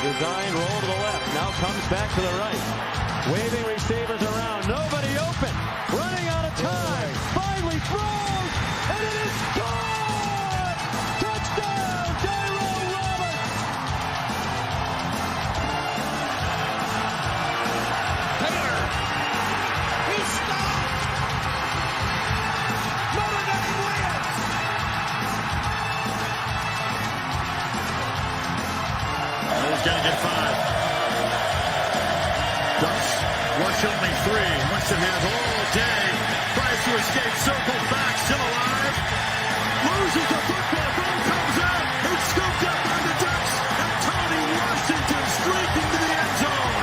Design roll to the left. Now comes back to the right. Waving receivers around. Nobody open. Running out of time. Finally throws. And it is gone! Touchdown, Tyrell Roberts! Taylor. He stopped. Notre Dame wins. He's going to get 5. Ducks rush only 3. Wants to have all day. Tries to escape. Circles back. Still alive. Loses the football. Ball comes out. It's scooped up by the Ducks. And Tony Washington streaking to the end zone.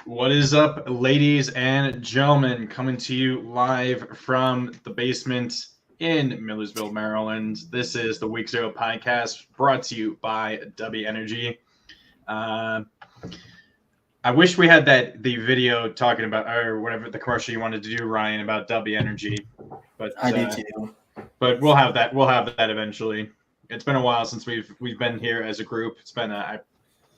What is up, ladies and gentlemen? Coming to you live from the basement in Millersville, Maryland. This is the Week 0 podcast brought to you by W Energy. I wish we had the video talking about, or whatever the commercial you wanted to do, Ryan, about W Energy. But I do too. But we'll have that. We'll have that eventually. It's been a while since we've been here as a group. It's been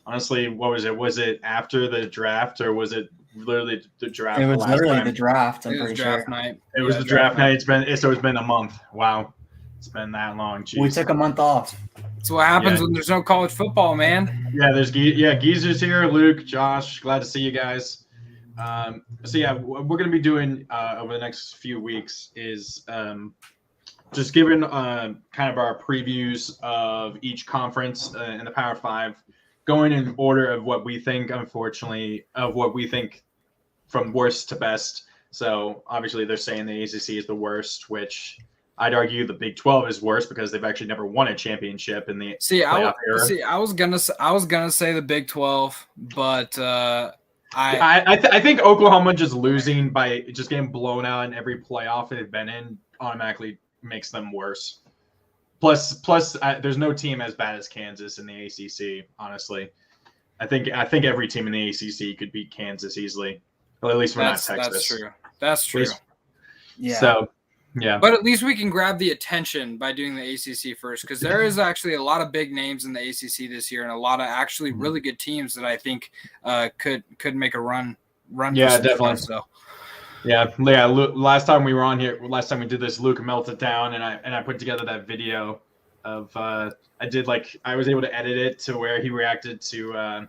honestly, what was it? Was it after the draft, or was it literally the draft? It was literally time? the draft. I'm It was pretty draft sure. night. It was the draft night. It's been a month. Wow, it's been that long. Jeez. We took a month off. That's what happens Yeah. when there's no college football, man. Yeah, there's Geezer's here, Luke, Josh. Glad to see you guys. So yeah, what we're gonna be doing over the next few weeks is just giving kind of our previews of each conference in the Power Five, going in order of what we think, unfortunately, of what we think from worst to best. So obviously they're saying the ACC is the worst, which I'd argue the Big 12 is worse because they've actually never won a championship in the playoff era. I was gonna say the Big 12, but I think Oklahoma just losing by just getting blown out in every playoff they've been in automatically makes them worse. Plus, there's no team as bad as Kansas in the ACC. Honestly, I think every team in the ACC could beat Kansas easily. Well, at least we're not Texas. That's true. That's true. Yeah. So, yeah. But at least we can grab the attention by doing the ACC first, because there is actually a lot of big names in the ACC this year, and a lot of actually really good teams that I think could make a run. Yeah, for definitely. So. Yeah. Last time we were on here, last time we did this, Luke melted down, and I put together that video of I was able to edit it to where he reacted to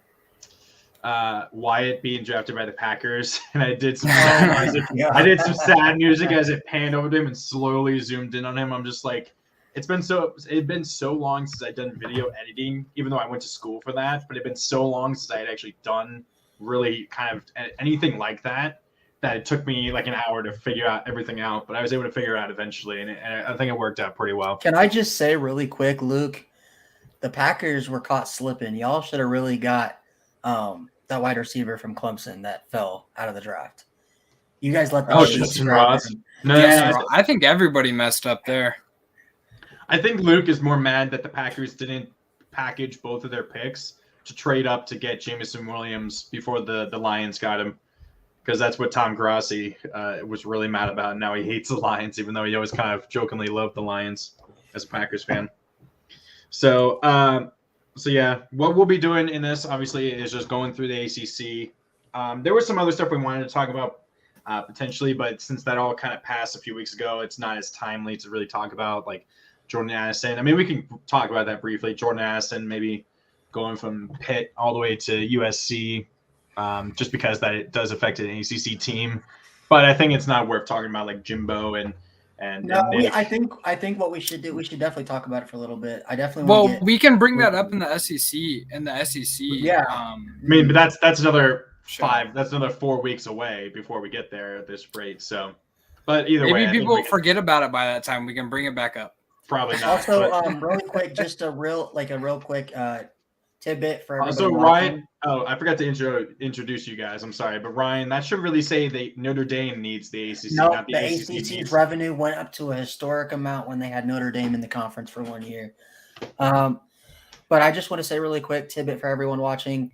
Wyatt being drafted by the Packers, and I did some sad music. Yeah. I did some sad music as it panned over to him and slowly zoomed in on him. I'm just like, it's been so long since I'd done video editing, even though I went to school for that. But it'd been so long since I had actually done really kind of anything like that it took me like an hour to figure out everything out. But I was able to figure it out eventually, and I think it worked out pretty well. Can I just say really quick, Luke, the Packers were caught slipping. Y'all should have really got that wide receiver from Clemson that fell out of the draft. You guys let that Justin Ross. No, I think everybody messed up there. I think Luke is more mad that the Packers didn't package both of their picks to trade up to get Jameson Williams before the Lions got him, because that's what Tom Grassi was really mad about. Now he hates the Lions, even though he always kind of jokingly loved the Lions as a Packers fan. So yeah, what we'll be doing in this, obviously, is just going through the ACC. There was some other stuff we wanted to talk about potentially, but since that all kind of passed a few weeks ago, it's not as timely to really talk about, like Jordan Addison. I mean, we can talk about that briefly. Jordan Addison maybe going from Pitt all the way to USC, just because that it does affect an ACC team. But I think it's not worth talking about like Jimbo and Nick. I think what we should do, we should definitely talk about it for a little bit. I definitely We can bring that up in the SEC. Yeah. I mean, but that's another 5. That's another 4 weeks away before we get there at this rate. So, but either way, maybe people forget about it by that time. We can bring it back up. Probably not. Also, really quick, just a real quick tidbit for everybody. Also, Ryan. Oh, I forgot to introduce you guys. I'm sorry, but Ryan, that should really say Notre Dame needs the ACC. No, not the ACC's needs. revenue went up to a historic amount when they had Notre Dame in the conference for 1 year. But I just want to say really quick tidbit for everyone watching.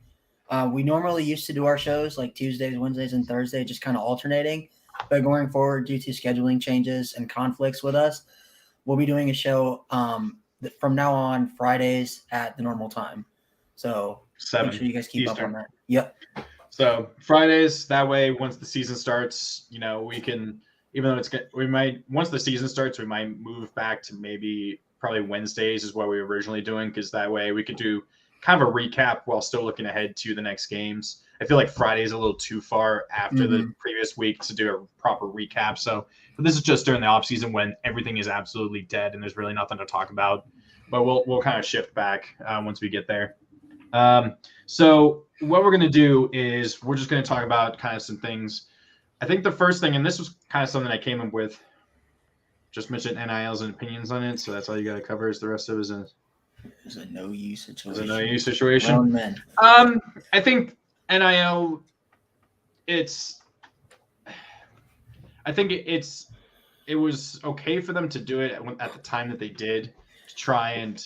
We normally used to do our shows like Tuesdays, Wednesdays, and Thursdays, just kind of alternating. But going forward, due to scheduling changes and conflicts with us, we'll be doing a show from now on Fridays at the normal time. So 7 make sure you guys keep Eastern. up on that. Yep. So Fridays, that way, once the season starts, we can, even though once the season starts, we might move back to probably Wednesdays is what we were originally doing, because that way we could do kind of a recap while still looking ahead to the next games. I feel like Friday is a little too far after the previous week to do a proper recap. So this is just during the off season when everything is absolutely dead and there's really nothing to talk about. But we'll kind of shift back once we get there. So what we're going to do is we're just going to talk about kind of some things. I think the first thing, and this was kind of something I came up with, just mentioned NILs and opinions on it. So that's all you got to cover. Is the rest of it is a no-use situation. It's a no-use situation. Grown men. I think NIL, I think it was okay for them to do it at the time that they did, to try and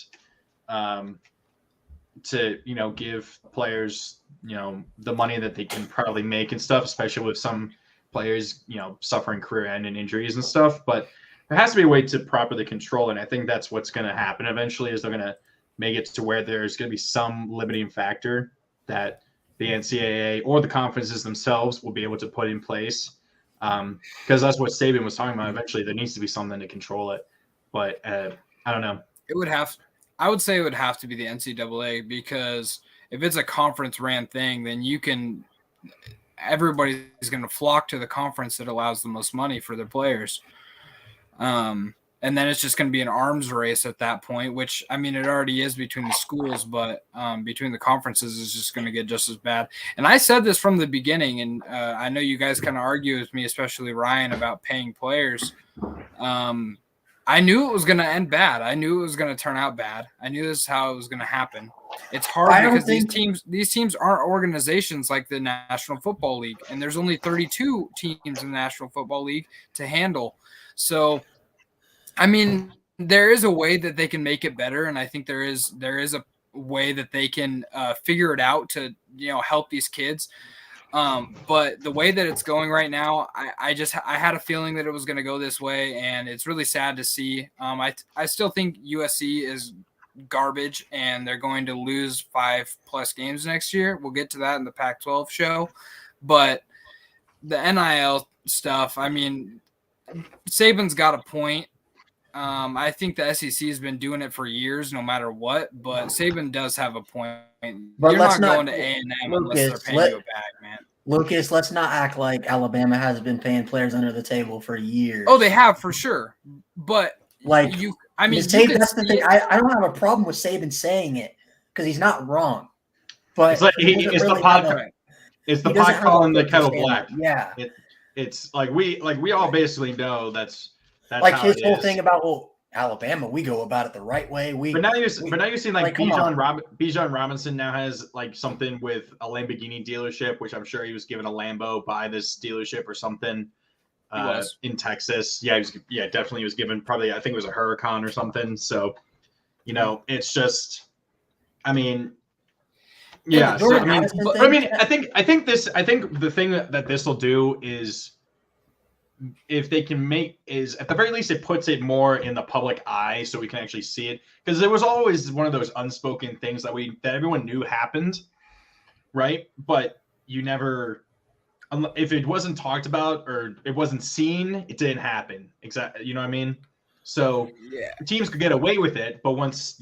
to give players the money that they can probably make and stuff, especially with some players suffering career-ending injuries and stuff. But there has to be a way to properly control it, and I think that's what's going to happen eventually, is they're going to make it to where there's going to be some limiting factor that the NCAA or the conferences themselves will be able to put in place, because that's what Saban was talking about. Eventually, there needs to be something to control it, but I don't know. I would say it would have to be the NCAA, because if it's a conference-ran thing, then everybody's going to flock to the conference that allows the most money for their players. And then it's just going to be an arms race at that point, which, I mean, it already is between the schools, but between the conferences is just going to get just as bad. And I said this from the beginning, and I know you guys kind of argue with me, especially Ryan, about paying players. I knew it was going to end bad. I knew it was going to turn out bad. I knew this is how it was going to happen. It's hard because these teams aren't organizations like the National Football League, and there's only 32 teams in the National Football League to handle. So, I mean, there is a way that they can make it better, and I think there is a way that they can figure it out to help these kids. But the way that it's going right now, I had a feeling that it was going to go this way, and it's really sad to see. I still think USC is garbage, and they're going to lose 5+ games next year. We'll get to that in the Pac-12 show, but the NIL stuff, I mean, Saban's got a point. I think the SEC has been doing it for years, no matter what. But Saban does have a point. But you're not going to A&M unless they're paying you a bag, man. Lucas, let's not act like Alabama has been paying players under the table for years. Oh, they have for sure. But like, I mean, that's the thing. I don't have a problem with Saban saying it because he's not wrong. But it's like it's the pot calling the kettle black. Yeah, it's like we all basically know that's like his whole thing about Alabama, we go about it the right way. But now you're seeing like Bijan Robinson now has like something with a Lamborghini dealership, which I'm sure he was given a Lambo by this dealership or something in Texas. Yeah, definitely he was given probably, I think it was a Huracan or something. So, it's just, I mean, yeah. So, I think the thing that this will do is, if they can at the very least, it puts it more in the public eye so we can actually see it. Because there was always one of those unspoken things that everyone knew happened, right? But you never, if it wasn't talked about or it wasn't seen, it didn't happen. Exactly. You know what I mean? So yeah, teams could get away with it, but once,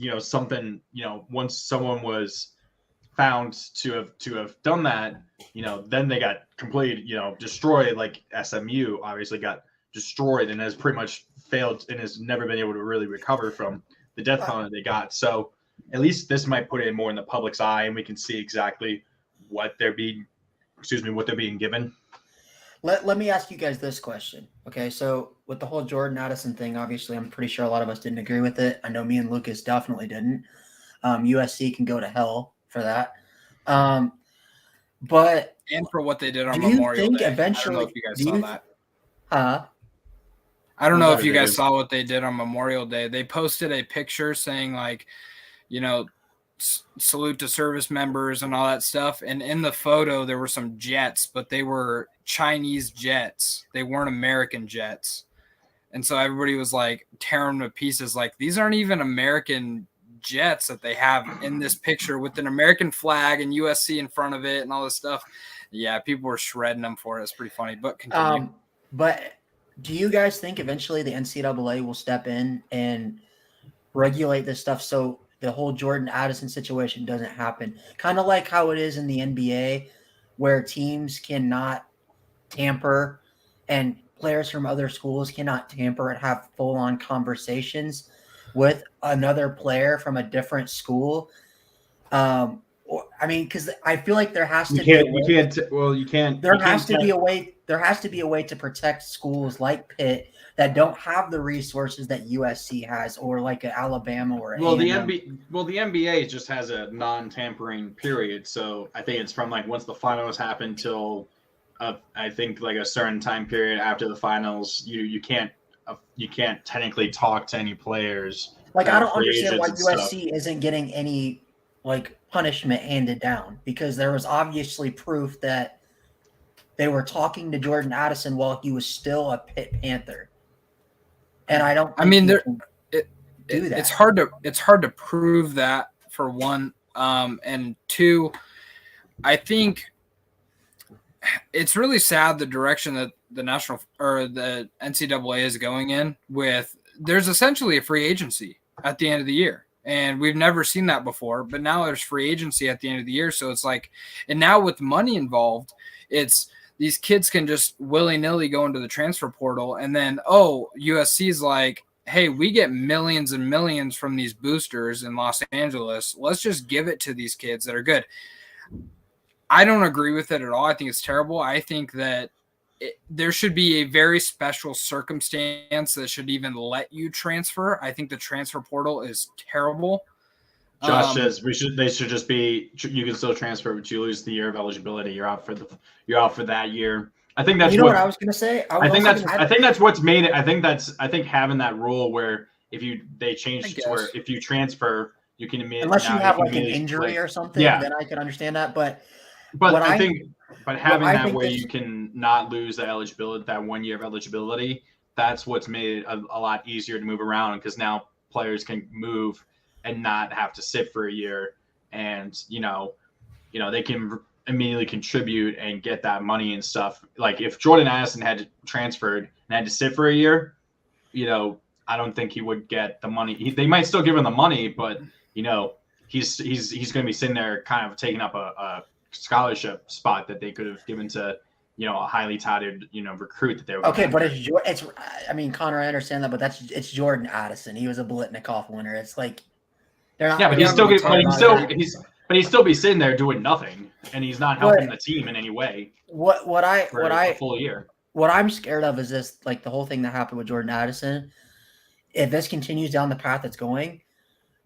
once someone was found to have done that, then they got completely, destroyed. Like SMU obviously got destroyed and has pretty much failed and has never been able to really recover from the death penalty they got. So at least this might put it more in the public's eye, and we can see exactly what they're being given. Let me ask you guys this question. Okay, so with the whole Jordan Addison thing, obviously I'm pretty sure a lot of us didn't agree with it. I know me and Lucas definitely didn't. USC can go to hell for that. But and for what they did on Memorial Day. Eventually, I don't know if you guys saw that. Huh? I don't know if you guys saw what they did on Memorial Day. They posted a picture saying, like, salute to service members and all that stuff. And in the photo, there were some jets, but they were Chinese jets. They weren't American jets. And so everybody was like tearing them to pieces. Like, these aren't even American jets that they have in this picture with an American flag and USC in front of it and all this stuff. Yeah, people were shredding them for it. It's pretty funny, but continue. But do you guys think eventually the NCAA will step in and regulate this stuff so the whole Jordan Addison situation doesn't happen? Kind of like how it is in the NBA, where teams cannot tamper and players from other schools cannot tamper and have full-on conversations with another player from a different school. Because I feel like there has to be a way to protect schools like Pitt that don't have the resources that USC has, or like an Alabama or the NBA just has a non-tampering period. So I think it's from like once the finals happen till I think like a certain time period after the finals, you can't technically talk to any players. Like, I don't understand why USC isn't getting any like punishment handed down, because there was obviously proof that they were talking to Jordan Addison while he was still a Pitt Panther. And I don't. It's hard to prove that, for one, and two, I think it's really sad the direction that the national or the NCAA is going in. With there's essentially a free agency at the end of the year. And we've never seen that before, but now there's free agency at the end of the year. So it's like, and now with money involved, it's these kids can just willy-nilly go into the transfer portal. And then, USC is like, hey, we get millions and millions from these boosters in Los Angeles. Let's just give it to these kids that are good. I don't agree with it at all. I think it's terrible. I think that there should be a very special circumstance that should even let you transfer. I think the transfer portal is terrible. Josh says they should just be. You can still transfer, but you lose the year of eligibility. You're out for that year. I think that's what I was going to say. I think that's what's made it. I think having that rule where they changed it to where if you transfer, you can immediately, unless you have like an injury or something, then I can understand that. But having that where you can not lose that eligibility, that 1 year of eligibility, that's what's made it a lot easier to move around, because now players can move and not have to sit for a year, and they can immediately contribute and get that money and stuff. Like if Jordan Addison had transferred and had to sit for a year, I don't think he would get the money. They might still give him the money, but he's going to be sitting there kind of taking up a scholarship spot that they could have given to a highly touted recruit that they were but it's I mean, Connor, I understand that, but it's Jordan Addison. He was a Biletnikoff winner. It's like they're not. Yeah, but he'd still be sitting there doing nothing, and he's not helping the team in any way. A full year. What I'm scared of is this, like the whole thing that happened with Jordan Addison. If this continues down the path it's going,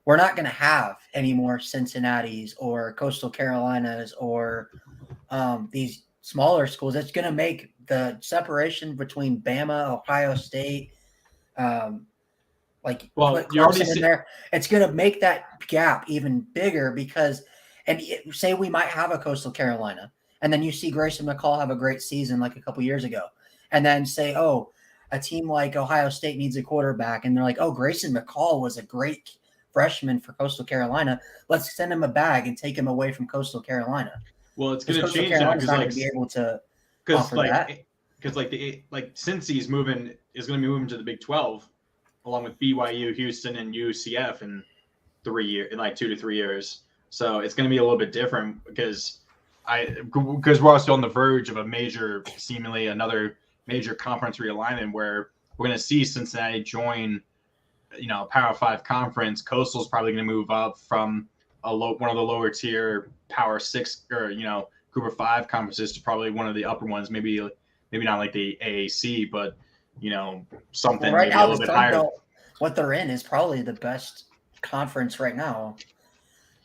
we're not going to have any more Cincinnati's or Coastal Carolinas or these smaller schools. It's going to make the separation between Bama, Ohio State, you're already in there. It's going to make that gap even bigger because, say we might have a Coastal Carolina, and then you see Grayson McCall have a great season like a couple years ago, and then say, a team like Ohio State needs a quarterback, and they're like, Grayson McCall was a great freshman for Coastal Carolina. Let's send him a bag and take him away from Coastal Carolina. Well, it's going to change now because to be able to offer that. Because Cincy is going to be moving to the Big 12, along with BYU, Houston, and UCF in 2 to 3 years. So it's going to be a little bit different because we're also on the verge of seemingly another major conference realignment where we're going to see Cincinnati join, Power 5 conference. Coastal's probably going to move up from one of the lower tier Power 6 or Group of 5 conferences to probably one of the upper ones. Maybe not like the AAC, but something right maybe now, a little bit higher. What they're in is probably the best conference right now,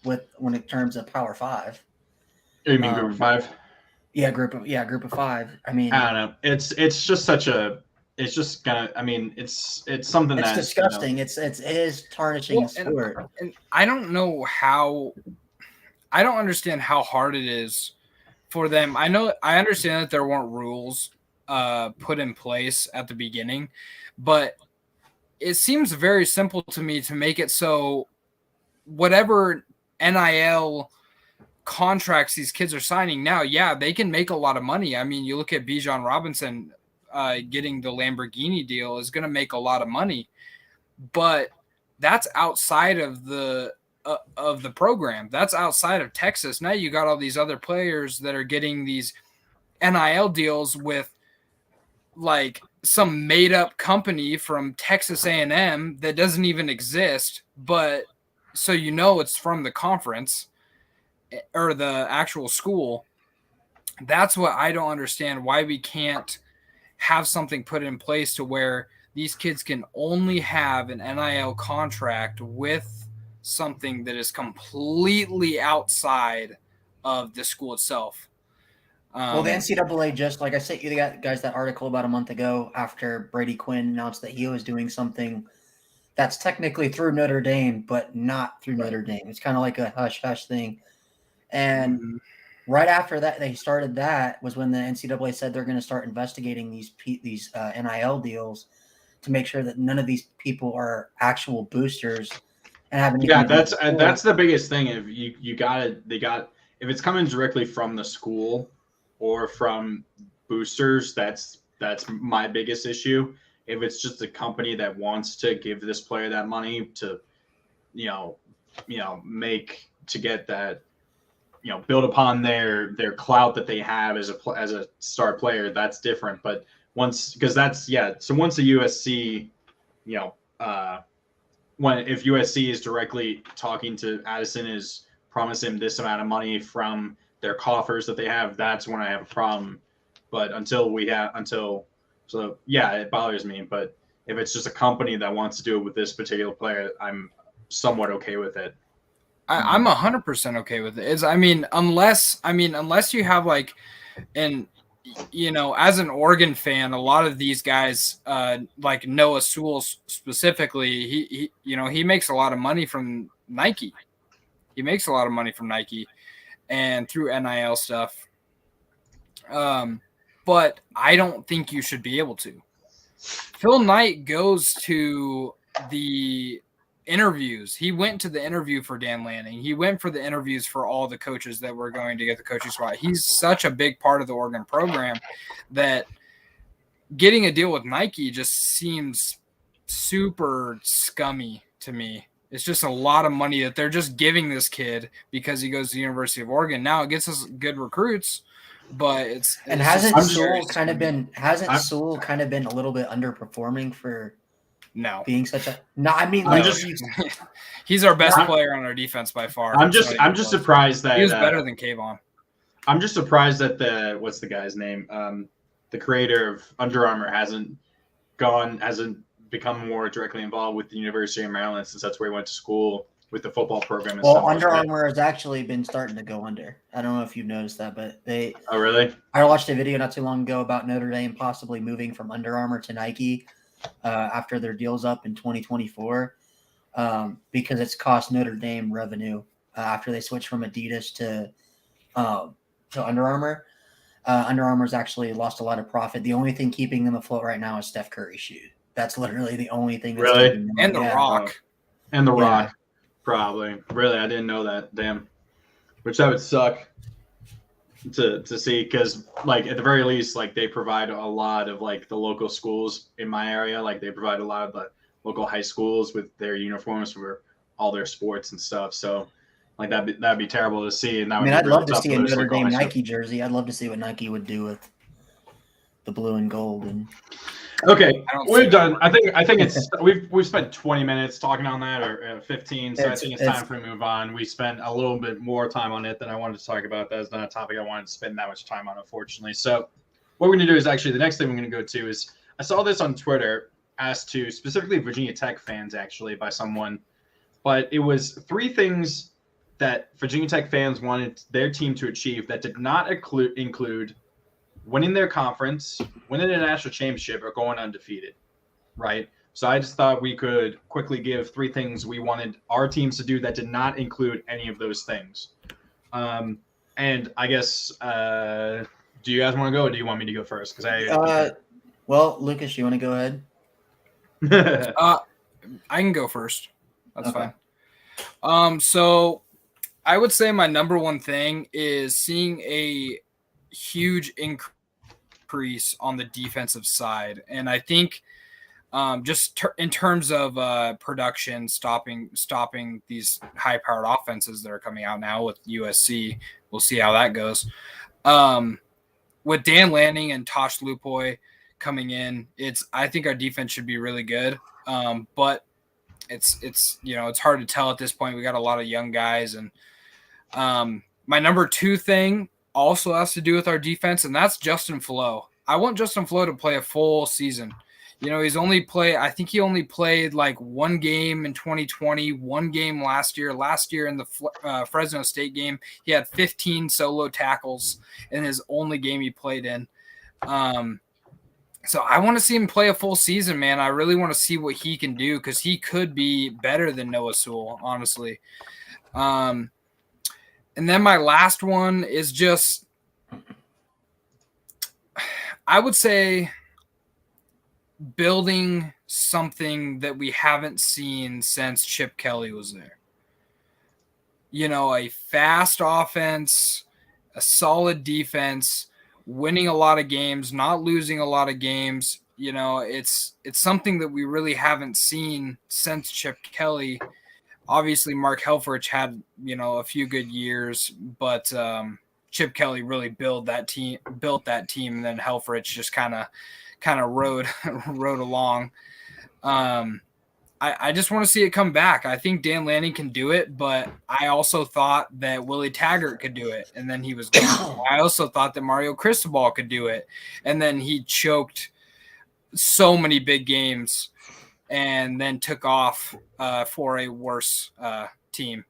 when in terms of Power 5. You mean Group of 5? Yeah, Group of 5. I mean, I don't know. It's just such a it's just gonna. I mean, it's something It's that's disgusting. It is tarnishing the sport. And I don't know how. I don't understand how hard it is for them. I understand that there weren't rules put in place at the beginning, but it seems very simple to me to make it so whatever NIL contracts these kids are signing now, yeah, they can make a lot of money. I mean, you look at Bijan Robinson getting the Lamborghini deal is going to make a lot of money, but that's outside of the program. That's outside of Texas. Now you got all these other players that are getting these NIL deals with like some made up company from Texas A&M that doesn't even exist, but so it's from the conference or the actual school. That's what I don't understand, why we can't have something put in place to where these kids can only have an NIL contract with something that is completely outside of the school itself. Well, the NCAA just, like I sent you guys that article about a month ago after Brady Quinn announced that he was doing something that's technically through Notre Dame, but not through Notre Dame. It's kind of like a hush-hush thing. And right after that, they started that was when the NCAA said they're going to start investigating these NIL deals to make sure that none of these people are actual boosters and haven't. Yeah, that's the biggest thing. If if it's coming directly from the school or from boosters, that's my biggest issue. If it's just a company that wants to give this player that money to, make to get that, build upon their clout that they have as a star player, that's different. But once the USC, if USC is directly talking to Addison, is promising him this amount of money from their coffers that they have, that's when I have a problem. But it bothers me. But if it's just a company that wants to do it with this particular player, I'm somewhat okay with it. I'm 100% okay with it. Unless you have like, and as an Oregon fan, a lot of these guys, like Noah Sewell specifically, he makes a lot of money from Nike. He makes a lot of money from Nike and through NIL stuff. But I don't think you should be able to. Phil Knight goes to the interviews. He went to the interview for Dan Lanning. He went for the interviews for all the coaches that were going to get the coaching spot. He's such a big part of the Oregon program that getting a deal with Nike just seems super scummy to me. It's just a lot of money that they're just giving this kid because he goes to the University of Oregon. Now it gets us good recruits, but hasn't Sewell kind of been a little bit underperforming for being such a he's our best player on our defense by far. I'm just surprised that he was better than Kayvon. I'm just surprised that what's the guy's name? The creator of Under Armour hasn't become more directly involved with the University of Maryland, since that's where he went to school with the football program. Under Armour has actually been starting to go under. I don't know if you've noticed that, but they. Oh, really? I watched a video not too long ago about Notre Dame possibly moving from Under Armour to Nike after their deal's up in 2024, because it's cost Notre Dame revenue after they switched from Adidas to Under Armour. Under Armour's actually lost a lot of profit. The only thing keeping them afloat right now is Steph Curry's shoe. That's literally the only thing. That's really? Them and the Rock. And the Rock, probably. Really, I didn't know that. Damn. Which that would suck to see, because like at the very least, like they provide a lot of like the local schools in my area. Like they provide a lot of the local high schools with their uniforms for all their sports and stuff. So like that'd be terrible to see. And I'd love to see a Notre Dame Nike jersey. I'd love to see what Nike would do with the blue and gold. And okay, we're done. I think it's we've spent 20 minutes talking on that, or 15. So I think it's time for to move on. We spent a little bit more time on it than I wanted to talk about. That is not a topic I wanted to spend that much time on, unfortunately. So what we're going to do is actually the next thing we're going to go to is, I saw this on Twitter asked to specifically Virginia Tech fans, actually, by someone, but it was 3 things that Virginia Tech fans wanted their team to achieve that did not include winning their conference, winning a national championship, or going undefeated, right? So I just thought we could quickly give 3 things we wanted our teams to do that did not include any of those things. And I guess, do you guys want to go, or do you want me to go first? Because well, Lucas, you want to go ahead? I can go first. That's Okay. fine. So I would say my number one thing is seeing a huge increase on the defensive side. And I think in terms of production, stopping these high-powered offenses that are coming out now with USC, we'll see how that goes. With Dan Lanning and Tosh Lupoi coming in, I think our defense should be really good. But it's hard to tell at this point. We got a lot of young guys, and my number 2 thing also has to do with our defense, and that's Justin Flo. I want Justin Flo to play a full season. I think he only played like 1 game in 2020, 1 game last year. Last year in the Fresno State game, he had 15 solo tackles in his only game he played in. So I want to see him play a full season, man. I really want to see what he can do because he could be better than Noah Sewell, honestly. And then my last one is just, I would say, building something that we haven't seen since Chip Kelly was there. A fast offense, a solid defense, winning a lot of games, not losing a lot of games. It's something that we really haven't seen since Chip Kelly. Obviously, Mark Helfrich had, a few good years, but Chip Kelly really built that team, and then Helfrich just kind of rode along. I just want to see it come back. I think Dan Lanning can do it, but I also thought that Willie Taggart could do it, and then he was gone. I also thought that Mario Cristobal could do it, and then he choked so many big games and then took off for a worse team.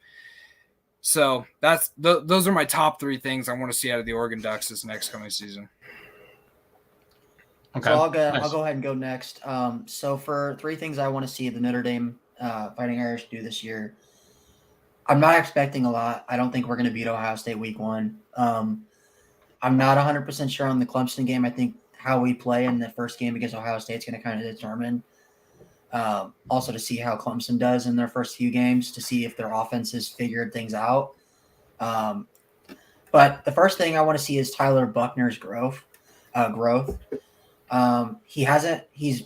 So those are my top 3 things I want to see out of the Oregon Ducks this next coming season. Okay. So I'll go ahead and go next. So for 3 things I want to see the Notre Dame Fighting Irish do this year, I'm not expecting a lot. I don't think we're going to beat Ohio State week 1. I'm not 100% sure on the Clemson game. I think how we play in the first game against Ohio State is going to kind of determine also to see how Clemson does in their first few games, to see if their offenses figured things out. But the first thing I want to see is Tyler Buckner's growth. He's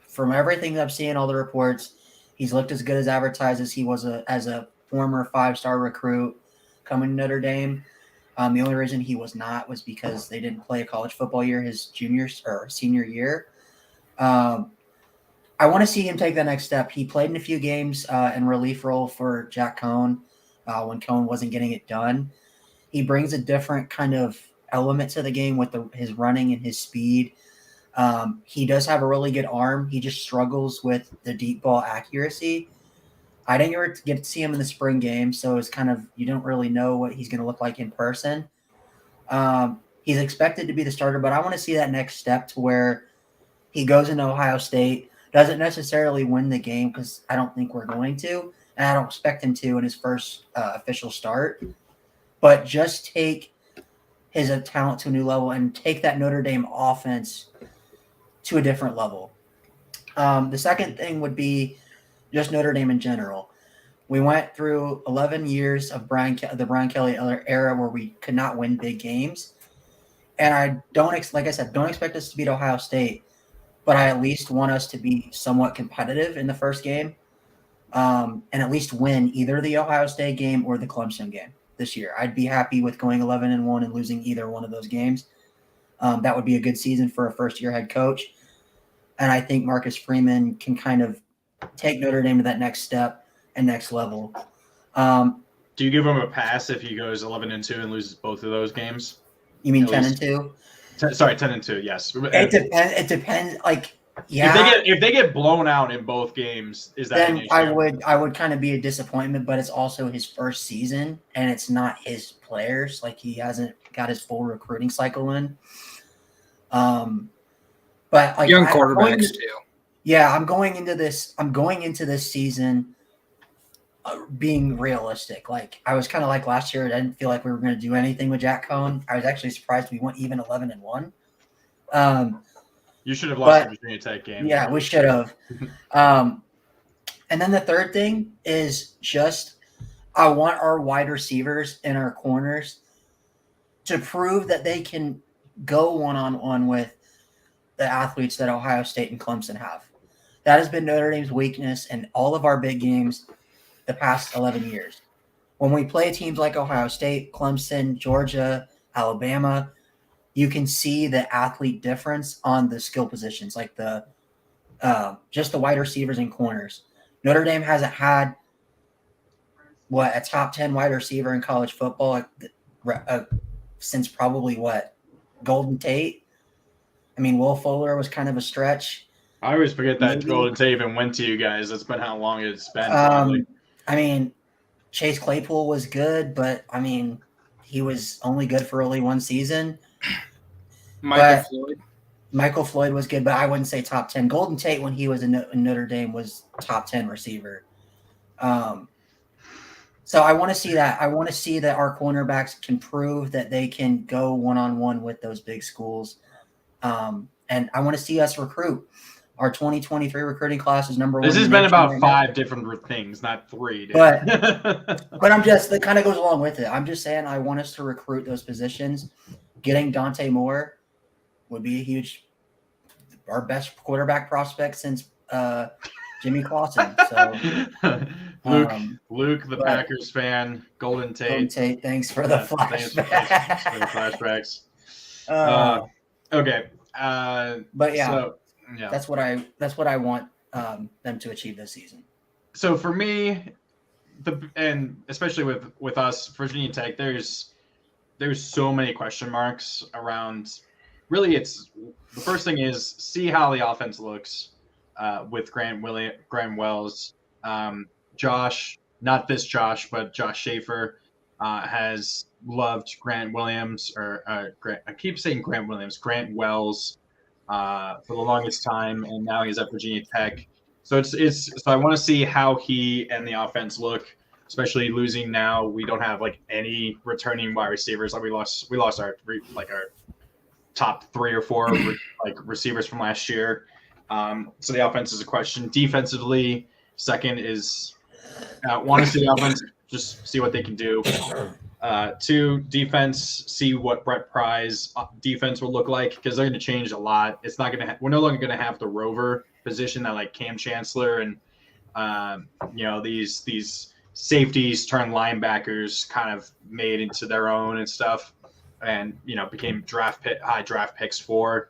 from everything that I've seen, all the reports, he's looked as good as advertised as he was as a former 5-star recruit coming to Notre Dame. The only reason he was not was because they didn't play a college football year his senior year. I want to see him take that next step. He played in a few games in relief role for Jack Cohn when Cohn wasn't getting it done. He brings a different kind of element to the game with his running and his speed. He does have a really good arm. He just struggles with the deep ball accuracy. I didn't ever get to see him in the spring game, so it's kind of, you don't really know what he's going to look like in person. He's expected to be the starter, but I want to see that next step to where he goes into Ohio State, doesn't necessarily win the game because I don't think we're going to, and I don't expect him to in his first official start, but just take his talent to a new level and take that Notre Dame offense to a different level. The second thing would be just Notre Dame in general. We went through 11 years of the Brian Kelly era where we could not win big games. And I don't expect us to beat Ohio State, but I at least want us to be somewhat competitive in the first game and at least win either the Ohio State game or the Clemson game this year. I'd be happy with going 11-1 and losing either one of those games. That would be a good season for a first-year head coach. And I think Marcus Freeman can kind of take Notre Dame to that next step and next level. Do you give him a pass if he goes 11-2 and loses both of those games? You mean 10-2? 10-2. Yes. It depends. Like, yeah. If they get blown out in both games, is that then an issue? I would kind of be a disappointment, but it's also his first season and it's not his players. Like, he hasn't got his full recruiting cycle in. But like Young I'm quarterbacks too. Yeah, I'm going into this season being realistic. Like I was kind of like last year. I didn't feel like we were going to do anything with Jack Cohn. I was actually surprised we went even 11-1. You should have lost But- the Virginia Tech game. Yeah, we should have. And then the third thing is just I want our wide receivers and our corners to prove that they can go one-on-one with the athletes that Ohio State and Clemson have. That has been Notre Dame's weakness in all of our big games the past 11 years. When we play teams like Ohio State, Clemson, Georgia, Alabama, you can see the athlete difference on the skill positions, like the just the wide receivers and corners. Notre Dame hasn't had a top 10 wide receiver in college football since probably Golden Tate. I mean, Will Fuller was kind of a stretch. I always forget that Maybe. Golden Tate even went to you guys. That's been how long it's been. Probably. I mean, Chase Claypool was good, but I mean, he was only good for only one season. Michael Floyd was good, but I wouldn't say top 10. Golden Tate, when he was in Notre Dame, was top 10 receiver. So I want to see that. I want to see that our cornerbacks can prove that they can go one-on-one with those big schools. And I want to see us recruit. Our 2023 recruiting class is number one. This has been about 5 different things, not 3. Dude. But I'm just, that kind of goes along with it. I'm just saying I want us to recruit those positions. Getting Dante Moore would be our best quarterback prospect since Jimmy Clausen. So Luke, the Packers fan, Golden Tate. Thanks for the flashback. Thanks for the flashbacks. Okay. But yeah, so, yeah, that's what I want them to achieve this season. So for me, and especially with us, Virginia Tech, there's so many question marks around. Really, it's the first thing is see how the offense looks with Grant Wells. Josh, not this Josh, but Josh Schaefer has loved Grant Williams, I keep saying Grant Williams, Grant Wells for the longest time, and now he's at Virginia Tech. So so I want to see how he and the offense look, especially losing now. We don't have like any returning wide receivers. Like we lost our top 3 or 4 receivers from last year. So the offense is a question. Defensively, second is want to see the offense, just see what they can do. 2, defense, see what Brett Pry's defense will look like, because they're going to change a lot. It's not going to. We're no longer going to have the rover position that like Cam Chancellor and these safeties turned linebackers kind of made into their own and stuff, and became high draft picks for.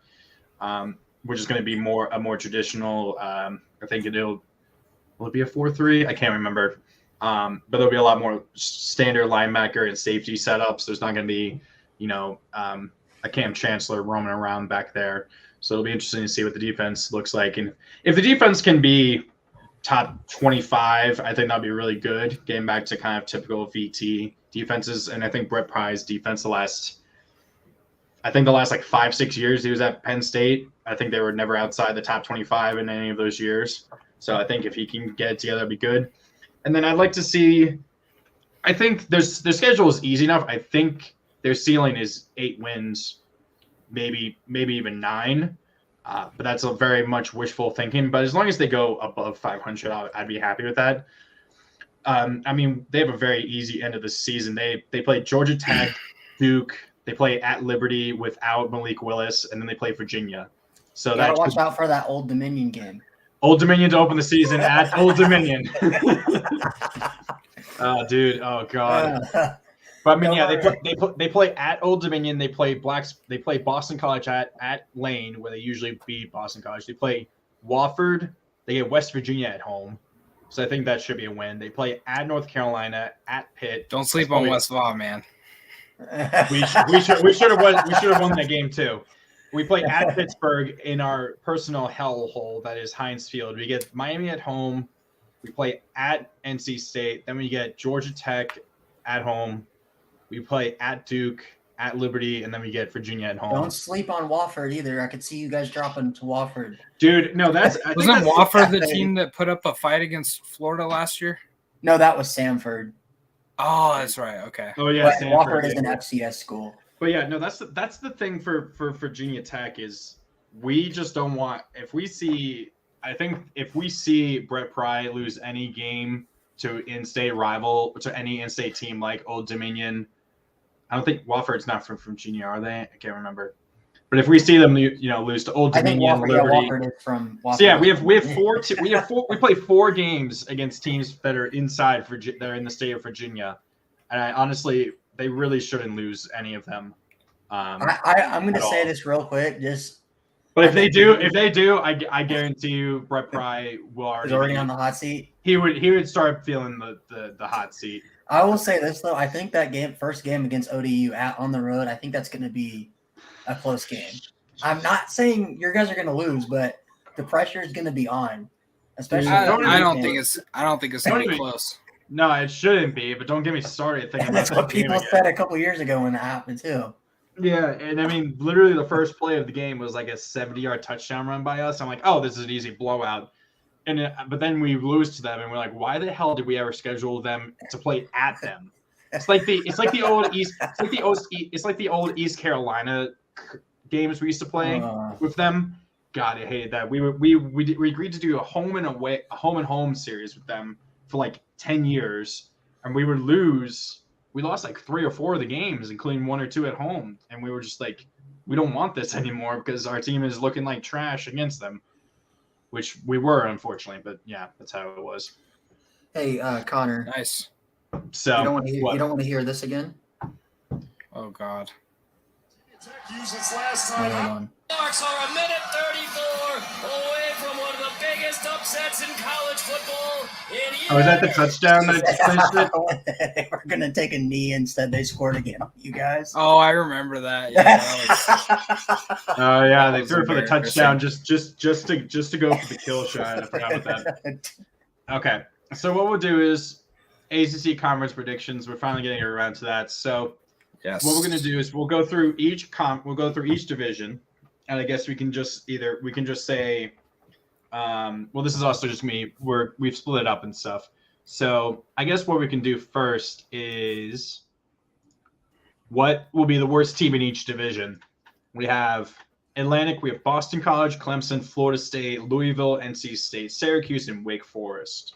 Which is going to be a more traditional. I think will it be a 4-3? I can't remember. But there'll be a lot more standard linebacker and safety setups. There's not going to be, a Cam Chancellor roaming around back there. So it'll be interesting to see what the defense looks like. And if the defense can be top 25, I think that'll be really good. Getting back to kind of typical VT defenses. And I think Brett Pry's defense the last like 5-6 years he was at Penn State, I think they were never outside the top 25 in any of those years. So I think if he can get it together, it'd be good. And then I'd like to see, I think their schedule is easy enough. I think their ceiling is 8 wins, maybe even 9. But that's a very much wishful thinking. But as long as they go above 500, I'd be happy with that. I mean, they have a very easy end of the season. They play Georgia Tech, Duke. They play at Liberty without Malik Willis, and then they play Virginia. So you gotta watch out for that Old Dominion game. Old Dominion to open the season at Old Dominion. Dude, oh god. But I mean, yeah, they play at Old Dominion. They play Boston College at Lane, where they usually beat Boston College. They play Wofford. They get West Virginia at home, so I think that should be a win. They play at North Carolina, at Pitt. Don't sleep on West Va, man. We should have won that game too. We play at Pittsburgh in our personal hellhole that is Heinz Field. We get Miami at home. We play at NC State. Then we get Georgia Tech at home. We play at Duke. at Liberty, and then we get Virginia at home. Don't sleep on Wofford either. I could see you guys dropping to Wofford. Dude, no, wasn't Wofford the team that put up a fight against Florida last year? No, that was Samford. Oh, that's right. Okay. Oh yeah, But Wofford is an FCS school. But yeah, no, that's the thing for Virginia Tech is we just don't want if we see Brett Pry lose any game to in-state rival to any in-state team like Old Dominion. I don't think Wofford's not from Virginia, are they? I can't remember. But if we see them, lose to Old Dominion, Liberty. Wofford is from Wofford. So yeah, we play 4 games against teams that are inside that are in the state of Virginia, and they really shouldn't lose any of them. I'm going to say this real quick, But if they do, I guarantee you, Brett Pry will already on the hot seat. He would start feeling the hot seat. I will say this though, I think that first game against ODU on the road, I think that's going to be a close game. I'm not saying you guys are going to lose, but the pressure is going to be on, especially. I don't think it's going to be close. No, it shouldn't be. But don't get me started thinking. That's what people said a couple years ago when that happened too. Yeah, and I mean, literally the first play of the game was like a 70-yard touchdown run by us. I'm like, oh, this is an easy blowout. But then we lose to them, and we're like, why the hell did we ever schedule them to play at them? It's like the old East Carolina games we used to play with them. God, I hated that. We agreed to do a home and home series with them for like 10 years, and we would lose. We lost like 3 or 4 of the games, including 1 or 2 at home, and we were just like, we don't want this anymore because our team is looking like trash against them, which we were, unfortunately. But yeah, that's how it was. Hey, Connor. Nice. So you don't want to hear this again? Oh God. Uses last time. Sharks are a minute 34 away from one of the biggest upsets in college football in years. Oh, is that the touchdown that clinched it? They were going to take a knee instead. They scored again on you guys. Oh, I remember that. Yeah, Oh yeah, they threw it for the touchdown just to go for the kill shot. I forgot about that. Okay, so what we'll do is ACC conference predictions. We're finally getting around to that. So yes. What we're gonna do is we'll go through each division, and I guess we can just say, well, this is also just me. We've split it up and stuff. So I guess what we can do first is what will be the worst team in each division. We have Atlantic, we have Boston College, Clemson, Florida State, Louisville, NC State, Syracuse, and Wake Forest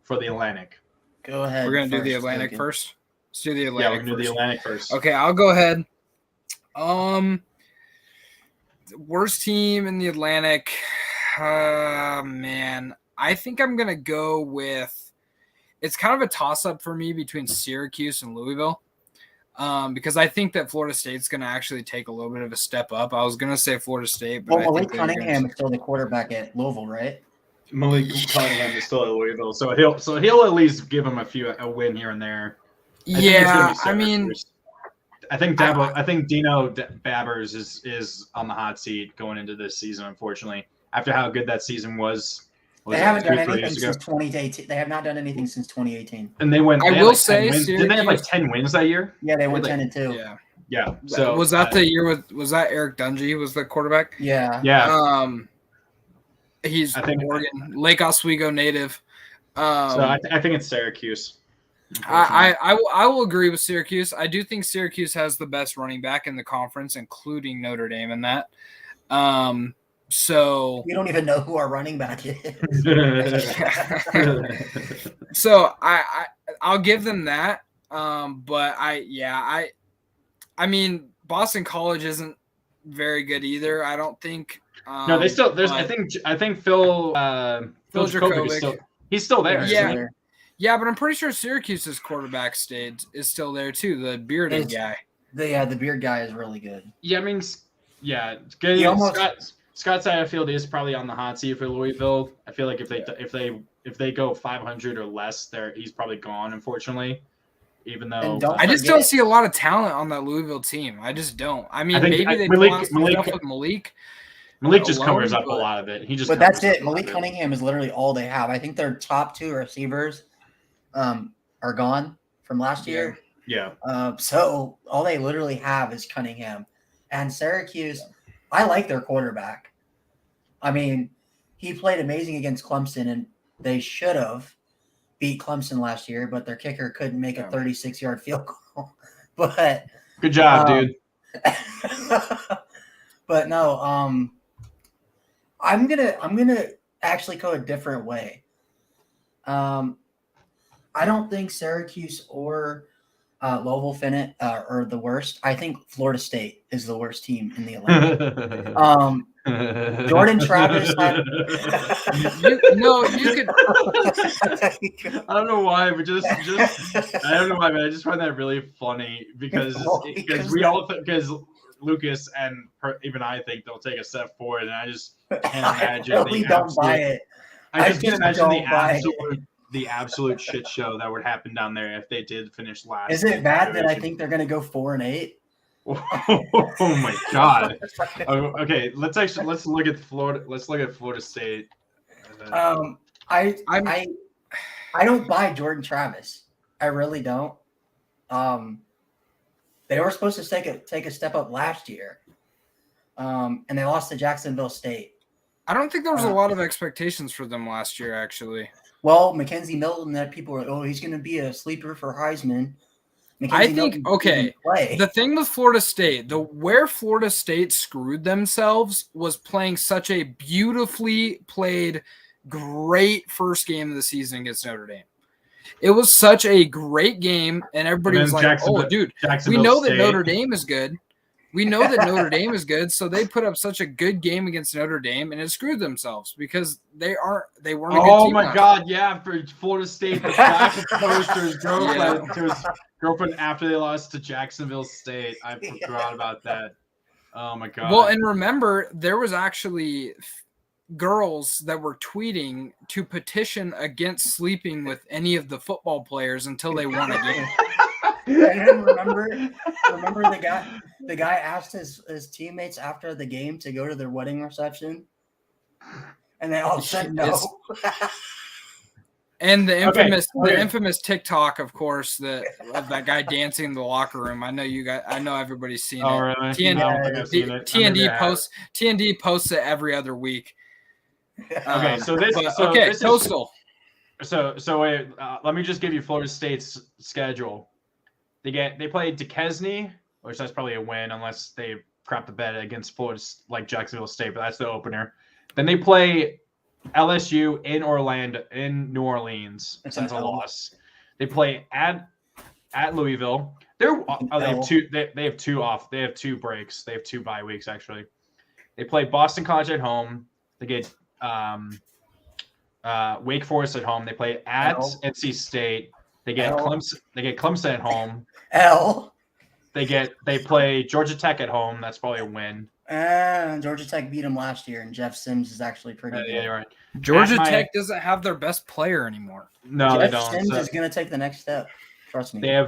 for the Atlantic. Go ahead. We're going to do the Atlantic first. Let's do the Atlantic. Yeah, we're going to do the Atlantic first. Okay, I'll go ahead. Worst team in the Atlantic. Man, I think I'm going to go with – it's kind of a toss-up for me between Syracuse and Louisville. Because I think that Florida State's going to actually take a little bit of a step up. I was going to say Florida State, but Malik Cunningham is still the quarterback at Louisville, right? Malik Cunningham is still at Louisville, so he'll at least give him a win here and there. I think Dino Babbers is on the hot seat going into this season. Unfortunately, after how good that season was. They haven't done anything since 2018. They have not done anything since 2018. And they went. I will say, did they have like 10 wins that year? Yeah, they went 10-2. Yeah. Yeah. So was that the year was that Eric Dungy was the quarterback? Yeah. Yeah. He's Oregon, Lake Oswego native. So I think it's Syracuse. I will agree with Syracuse. I do think Syracuse has the best running back in the conference, including Notre Dame in that. So we don't even know who our running back is. So I'll give them that. But I mean Boston College isn't very good either. I don't think. No, they still. There's. I think Phil Jurkovec he's still there. Yeah. Yeah, but I'm pretty sure Syracuse's quarterback is still there too. The bearded guy. The beard guy is really good. Yeah, I mean, yeah, good. Scott Satterfield is probably on the hot seat for Louisville. I feel like if they go 500 or less, he's probably gone. Unfortunately, even though I just don't see a lot of talent on that Louisville team. I just don't. I mean, maybe they with Malik. Malik just covers up a lot of it. But that's it. Malik Cunningham is literally all they have. I think their top 2 receivers are gone from last year. Yeah. So all they literally have is Cunningham. And Syracuse, I like their quarterback. I mean, he played amazing against Clemson, and they should have beat Clemson last year, but their kicker couldn't make a 36-yard field goal. But good job, dude. But no, I'm gonna actually go a different way. I don't think Syracuse or Louisville Finnet are the worst. I think Florida State is the worst team in the Atlantic. Jordan Travis had you could. I don't know why, but just I don't know why, but I just find that really funny because Lucas and even I think they'll take a step forward, and I just can't imagine. I really don't buy it. I just can't imagine the absolute shit show that would happen down there if they did finish last. Is it bad that I think they're going to go 4-8? Oh my god. Okay, let's look at Florida. Let's look at Florida State. I don't buy Jordan Travis. I really don't. They were supposed to take a step up last year, and they lost to Jacksonville State. I don't think there was a lot of expectations for them last year, actually. Well, Mackenzie Milton, that people were, he's going to be a sleeper for Heisman. I think, the thing with Florida State, where Florida State screwed themselves was playing such a beautifully played, great first game of the season against Notre Dame. It was such a great game, and everybody was like, oh, dude, we know that Notre Dame is good. We know that Notre Dame is good, so they put up such a good game against Notre Dame, and it screwed themselves because they weren't a good team. Oh my god, yeah, for Florida State, the guy proposed to his girlfriend after they lost to Jacksonville State. I forgot about that. Oh my god. Well, and remember, there was actually girls that were tweeting to petition against sleeping with any of the football players until they won a game. And remember the guy asked his teammates after the game to go to their wedding reception, and they all said no. And the infamous TikTok, of course, of that guy dancing in the locker room. I know everybody's seen it. Really? TND posts it every other week. Okay, Coastal. So wait, let me just give you Florida State's schedule. They play Duquesne, which that's probably a win unless they crap the bed against Florida, like Jacksonville State, but that's the opener. Then they play LSU in New Orleans. That's a loss. They play at Louisville. They have two off. They have 2 breaks. They have 2 bye weeks actually. They play Boston College at home. They get Wake Forest at home. They play at NC State. They get Clemson. They get Clemson at home. They play Georgia Tech at home. That's probably a win. Georgia Tech beat them last year, and Jeff Sims is actually pretty good. Yeah, right. Georgia Tech doesn't have their best player anymore. No, Jeff they don't. Sims is going to take the next step. Trust me. They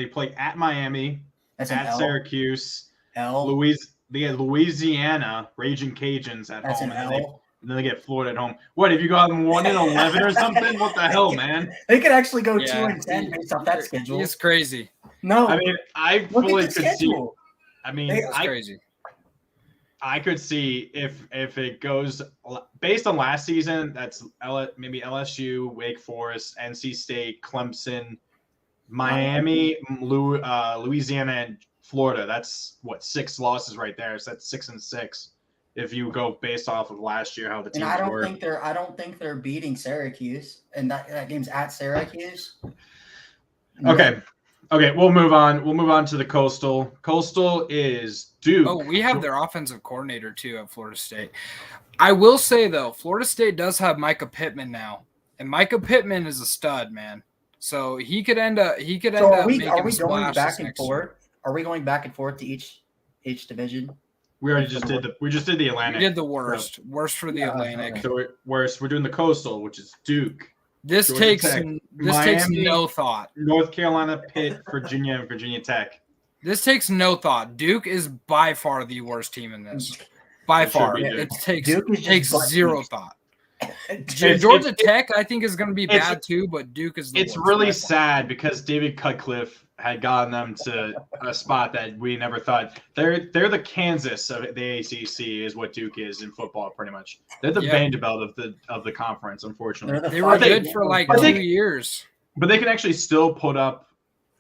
play at Miami, at Syracuse, they get Louisiana Raging Cajuns at home, and then they get Florida at home. What, have you gotten 1-11 or something? What the hell, man? They could actually go 2-10 based off that schedule. It's crazy. No, I mean, I fully could see. I mean, it's crazy. I could see if it goes based on last season. That's maybe LSU, Wake Forest, NC State, Clemson, Miami, Louisiana, and Florida. That's 6 losses right there. So that's 6-6. If you go based off of last year, how the teams were. I don't think they're beating Syracuse, and that game's at Syracuse. Okay, we'll move on. We'll move on to the Coastal. Coastal is Duke. Oh, we have their offensive coordinator too at Florida State. I will say though, Florida State does have Micah Pittman now, and Micah Pittman is a stud, man. So he could end up. Making going back and forth? Are we going back and forth to each division? We already just did the Atlantic. We did the worst for the Atlantic. Okay. So we're doing the Coastal, which is Duke. This Georgia takes Tech, takes Miami, no thought. North Carolina, Pitt, Virginia, and Virginia Tech. This takes no thought. Duke is by far the worst team in this. By far, it takes zero thought. Georgia Tech, I think, is going to be bad too, but Duke is the It's worst, really right? sad because David Cutcliffe had gotten them to a spot that we never thought. They're the Kansas of the ACC is what Duke is in football, pretty much. They're the Vanderbilt of the conference, unfortunately. They were good for like 2 years. But they can actually still put up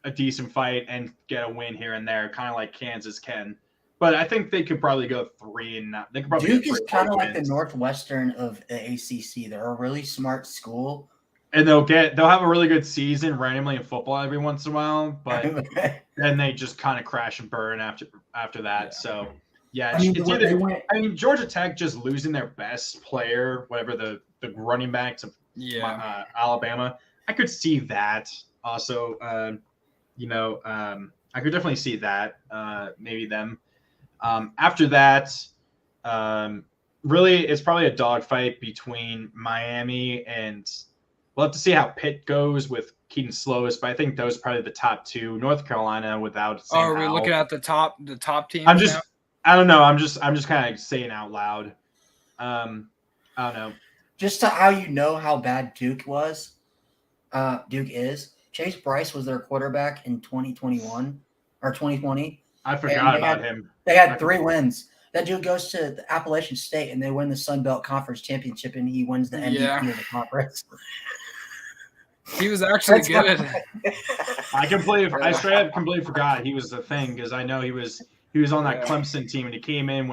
a decent fight and get a win here and there, kind of like Kansas can. But I think they could probably go 3-0. They could probably Duke is kind of like the Northwestern of the ACC. They're a really smart school, and they'll have a really good season randomly in football every once in a while, but then they just kind of crash and burn after that. Yeah. So yeah, I mean, Georgia Tech just losing their best player, whatever the running back to Alabama. I could see that also. I could definitely see that. Maybe them. After that, really, it's probably a dogfight between Miami and we'll have to see how Pitt goes with Keaton Slovis, but I think those are probably the top two. North Carolina without Sam Are we Howell. looking at the top teams? I don't know. I'm just kind of saying out loud. I don't know. Just to how how bad Duke was. Duke is. Chase Bryce was their quarterback in 2021 or 2020. I forgot about him. They had 3 wins. That dude goes to the Appalachian State and they win the Sun Belt Conference Championship and he wins the MVP of the conference. He was actually good. I straight up completely forgot he was the thing because I know he was on that Clemson team and he came in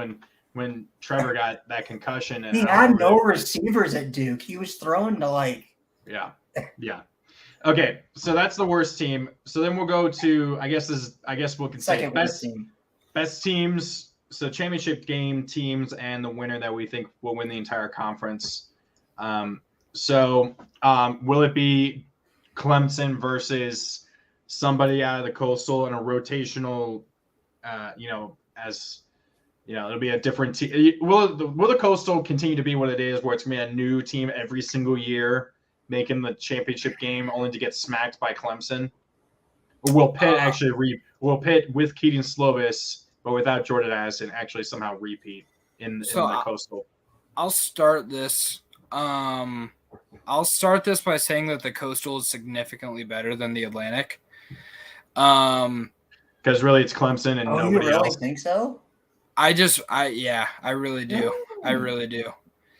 when Trevor got that concussion. And he had no receivers at Duke. He was thrown to Yeah. Okay, so that's the worst team. So then we'll go to I guess we'll say best teams. So championship game teams and the winner that we think will win the entire conference. So will it be Clemson versus somebody out of the Coastal in a rotational? It'll be a different team. Will the Coastal continue to be what it is, where it's gonna be a new team every single year, making the championship game only to get smacked by Clemson? Or will Pitt will Pitt with Keaton Slovis, but without Jordan Addison, actually somehow repeat in the Coastal? I'll start this. I'll start this by saying that the Coastal is significantly better than the Atlantic. Because really it's Clemson and nobody you really else. Think so? I really do. I really do.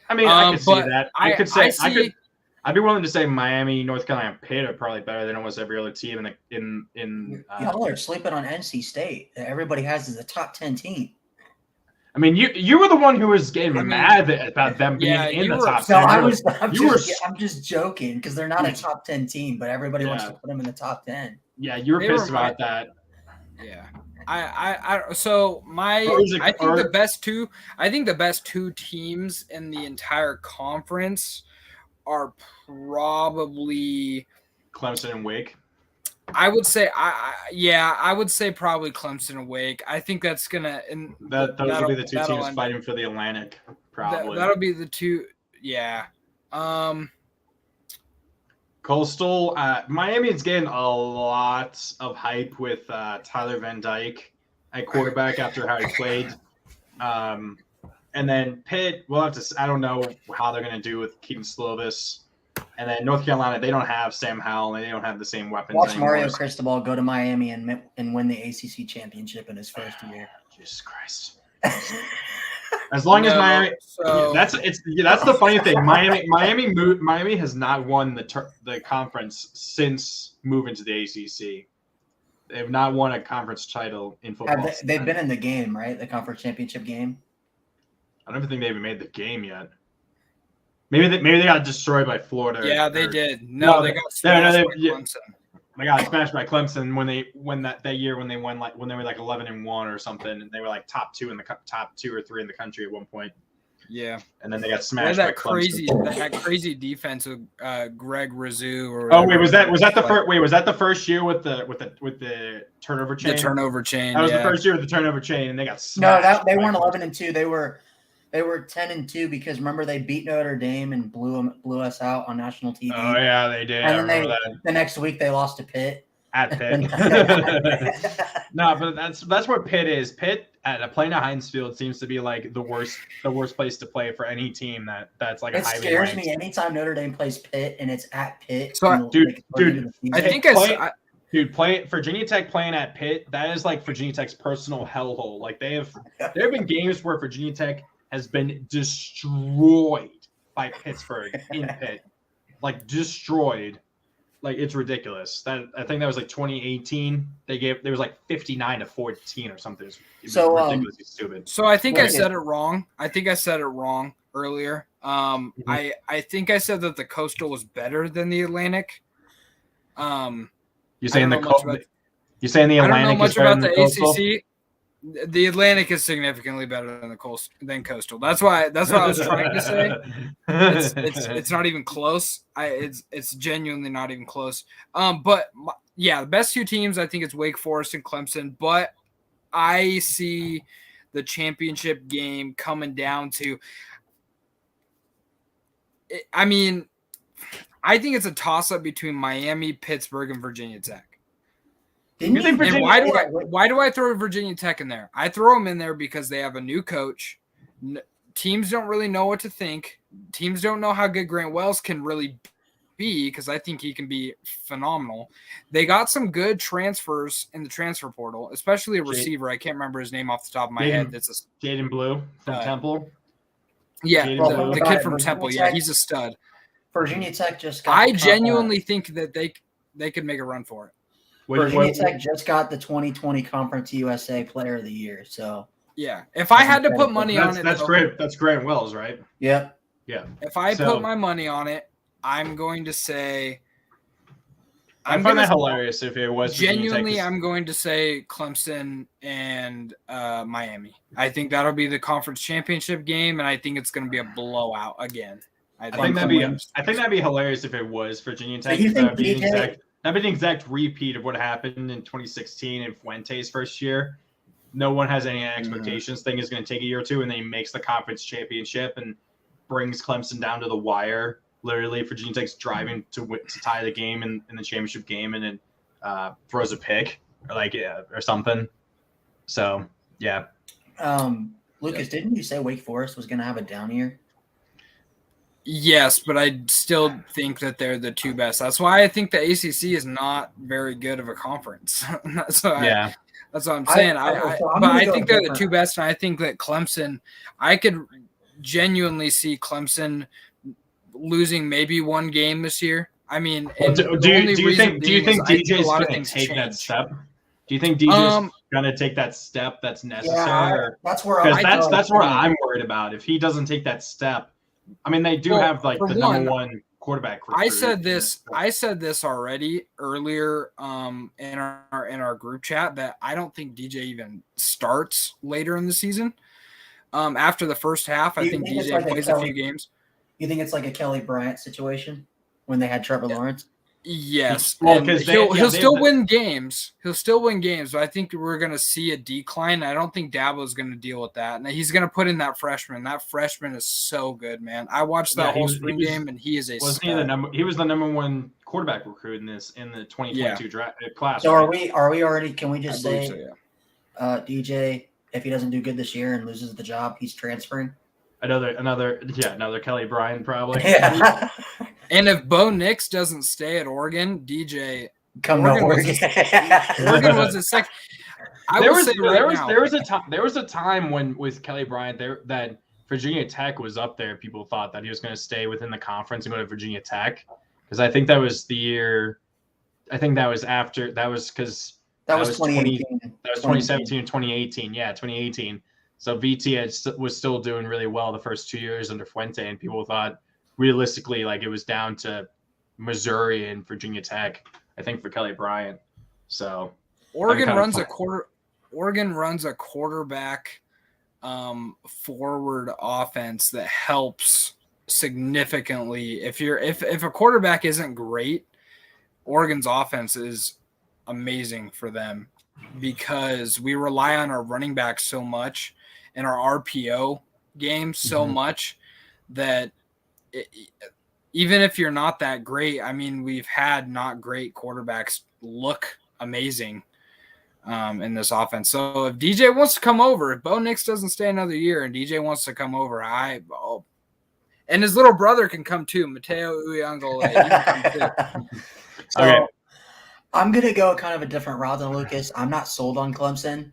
I mean, I could see that. I'd be willing to say Miami, North Carolina, and Pitt are probably better than almost every other team in Y'all are sleeping on NC State. Everybody has as a top 10 team. I mean, you were the one who was getting mad about them being in the top 10. I'm just joking because they're not a top 10 team, but everybody wants to put them in the top 10. Yeah, you were pissed about that. Yeah. I think the best two teams in the entire conference are probably Clemson and Wake. I would say I would say probably Clemson and Wake. I think that's gonna those will be the two teams fighting for the Atlantic. Probably that'll be the two. Yeah. Coastal, Miami is getting a lot of hype with Tyler Van Dyke at quarterback after how he played. And then Pitt, we'll have to. I don't know how they're going to do with Keaton Slovis. And then North Carolina, they don't have Sam Howell, and they don't have the same weapons. Watch Mario Cristobal go to Miami and win the ACC championship in his first year. Jesus Christ! As long as Miami, that's the funny thing. Miami has not won the conference since moving to the ACC. They have not won a conference title in football. They've been in the game, right? The conference championship game. I don't think they even made the game yet. Maybe they got destroyed by Florida. Yeah, they did. They got smashed by Clemson. They got smashed by Clemson when they won that year when they were like 11-1 or something, and they were like top 2 or 3 in the country at one point. Yeah, and then they got smashed by Clemson. That crazy defense with Greg Razoo. Was that the first year with the turnover chain? The turnover chain. That was the first year with the turnover chain, and they got smashed. No, they weren't 11-2. They were 10-2 because remember they beat Notre Dame and blew us out on national TV. Oh yeah, they did. And then the next week they lost to Pitt. At Pitt. No, but that's where Pitt is. Pitt at playing at Heinz Field seems to be like the worst place to play for any team that's like It highly scares ranked. me anytime Notre Dame plays Pitt and it's at Pitt. So, I think Virginia Tech playing at Pitt, that is like Virginia Tech's personal hellhole. Like there have been games where Virginia Tech has been destroyed by Pittsburgh in Pitt, like destroyed. Like it's ridiculous. I think that was like 2018. There was like 59-14 or something. It was ridiculously stupid. So I think I said it wrong. I think I said it wrong earlier. I think I said that the Coastal was better than the Atlantic. You're saying the Atlantic? I don't know much about the Coastal? ACC. The Atlantic is significantly better than Coastal. That's what I was trying to say. It's not even close. It's genuinely not even close. The best two teams, I think it's Wake Forest and Clemson, but I see the championship game coming down to I think it's a toss-up between Miami, Pittsburgh, and Virginia Tech. Why do I throw Virginia Tech in there? I throw them in there because they have a new coach. Teams don't really know what to think. Teams don't know how good Grant Wells can really be because I think he can be phenomenal. They got some good transfers in the transfer portal, especially a receiver. I can't remember his name off the top of my head. That's Jaden Blue from Temple. Yeah, the kid from Temple. Yeah, he's a stud. Virginia Tech just got. I genuinely think that they could make a run for it. Virginia Tech just got the 2020 Conference USA Player of the Year. So yeah, if I had to put money on it, that's great. That's Grant Wells, right? Yeah. Yeah. If I put my money on it, I'm going to say. I find that hilarious if it was genuinely. I'm going to say Clemson and Miami. I think that'll be the conference championship game, and I think it's going to be a blowout again. I think that'd be hilarious if it was Virginia Tech. That'd be an exact repeat of what happened in 2016 in Fuente's first year. No one has any expectations. Thing is going to take a year or two, and then he makes the conference championship and brings Clemson down to the wire. Literally, Virginia Tech's driving to tie the game in the championship game, and then throws a pick or something. So yeah. Lucas, didn't you say Wake Forest was going to have a down year? Yes, but I still think that they're the two best. That's why I think the ACC is not very good of a conference. That's what I'm saying. I think they're the two best, and I think that Clemson. I could genuinely see Clemson losing maybe one game this year. Do you think DJ's going to take that step? Do you think DJ's going to take that step that's necessary? That's where I'm worried about. If he doesn't take that step. They do have the number one quarterback. I said this already earlier in our group chat that I don't think DJ even starts later in the season. After the first half, I think DJ plays a few games. You think it's like a Kelly Bryant situation when they had Trevor Lawrence? Yes, he'll still win games. He'll still win games, but I think we're going to see a decline. I don't think Dabo's going to deal with that, and he's going to put in that freshman. That freshman is so good, man. I watched that whole spring game, and he is a. He was the number one quarterback recruit in the 2022 draft class. So right? are we already? Can we just say, so, yeah. DJ, if he doesn't do good this year and loses the job, he's transferring? Another Kelly Bryant probably. Yeah. And if Bo Nix doesn't stay at Oregon, DJ come to Oregon. Oregon was a second. There was a time when with Kelly Bryant that Virginia Tech was up there. People thought that he was going to stay within the conference and go to Virginia Tech because I think that was the year. I think that was after that was because that was 2018. That was 2017 and 2018. Yeah, 2018. So VT was still doing really well the first 2 years under Fuente, and people thought. Realistically, it was down to Missouri and Virginia Tech, I think, for Kelly Bryant. So Oregon runs a quarterback forward offense that helps significantly. If a quarterback isn't great, Oregon's offense is amazing for them because we rely on our running back so much and our RPO game so much that even if you're not that great, we've had not great quarterbacks look amazing in this offense. So if DJ wants to come over, if Bo Nix doesn't stay another year and DJ wants to come over, and his little brother can come too, Mateo Uyunglele, he can come too. So Okay. I'm going to go kind of a different route than Lucas. I'm not sold on Clemson.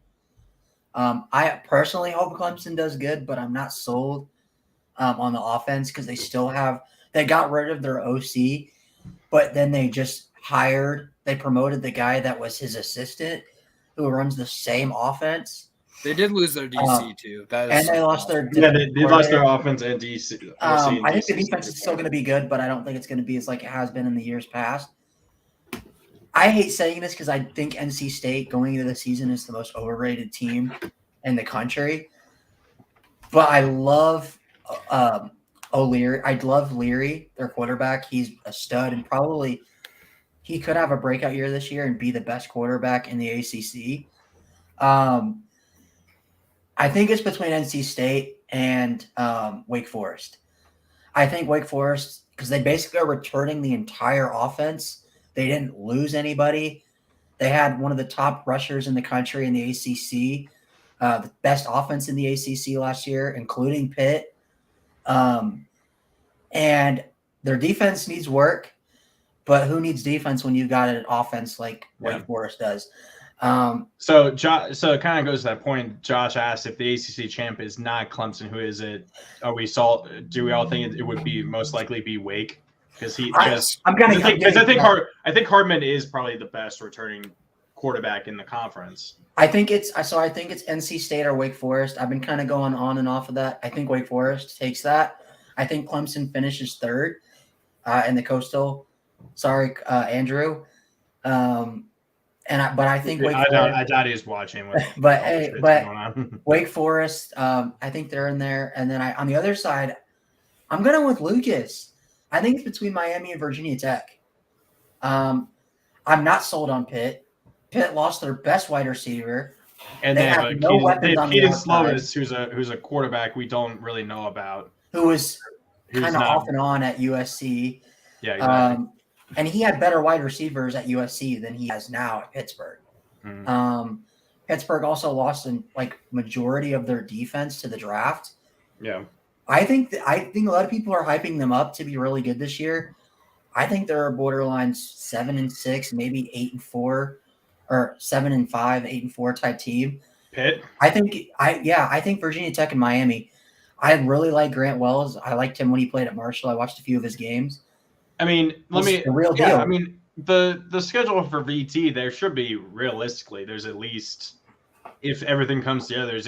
I personally hope Clemson does good, but I'm not sold on the offense because they got rid of their OC, but then they promoted the guy that was his assistant who runs the same offense. They did lose their DC too. And they lost their they lost their offense and DC. I think the defense is still going to be good, but I don't think it's going to be as like it has been in the years past. I hate saying this because I think NC State going into the season is the most overrated team in the country. But I love O'Leary. I love Leary, their quarterback. He's a stud, and probably he could have a breakout year this year and be the best quarterback in the ACC. I think it's between NC State and Wake Forest. I think Wake Forest, because they basically are returning the entire offense. They didn't lose anybody. They had one of the top rushers in the country in the ACC, the best offense in the ACC last year, including Pitt. And their defense needs work, but who needs defense when you got an offense like Wake Forest does? So it kind of goes to that point. Josh asked if the ACC champ is not Clemson, who is it? Do we all think it would be most likely be Wake? I think Hardman is probably the best returning quarterback in the conference. I think it's NC State or Wake Forest. I've been kind of going on and off of that. I think Wake Forest takes that. I think Clemson finishes third in the Coastal. Sorry, Andrew. But I think Wake Forest. I doubt he's watching. Wake Forest. I think they're in there. And then on the other side, I'm going with Lucas. I think it's between Miami and Virginia Tech. I'm not sold on Pitt. Pitt lost their best wide receiver. And they have no weapons on the outside. Slovis, who's a quarterback we don't really know about. Who was kind of off and on at USC. Yeah, exactly. And he had better wide receivers at USC than he has now at Pittsburgh. Mm-hmm. Pittsburgh also lost in majority of their defense to the draft. Yeah. I think a lot of people are hyping them up to be really good this year. I think they're a borderline 7-6, maybe 8-4, or 7-5, 8-4 type team. Pitt. I think Virginia Tech and Miami. I really like Grant Wells. I liked him when he played at Marshall. I watched a few of his games. I mean, the real deal. I mean, the schedule for VT, there should be realistically. There's at least, if everything comes together,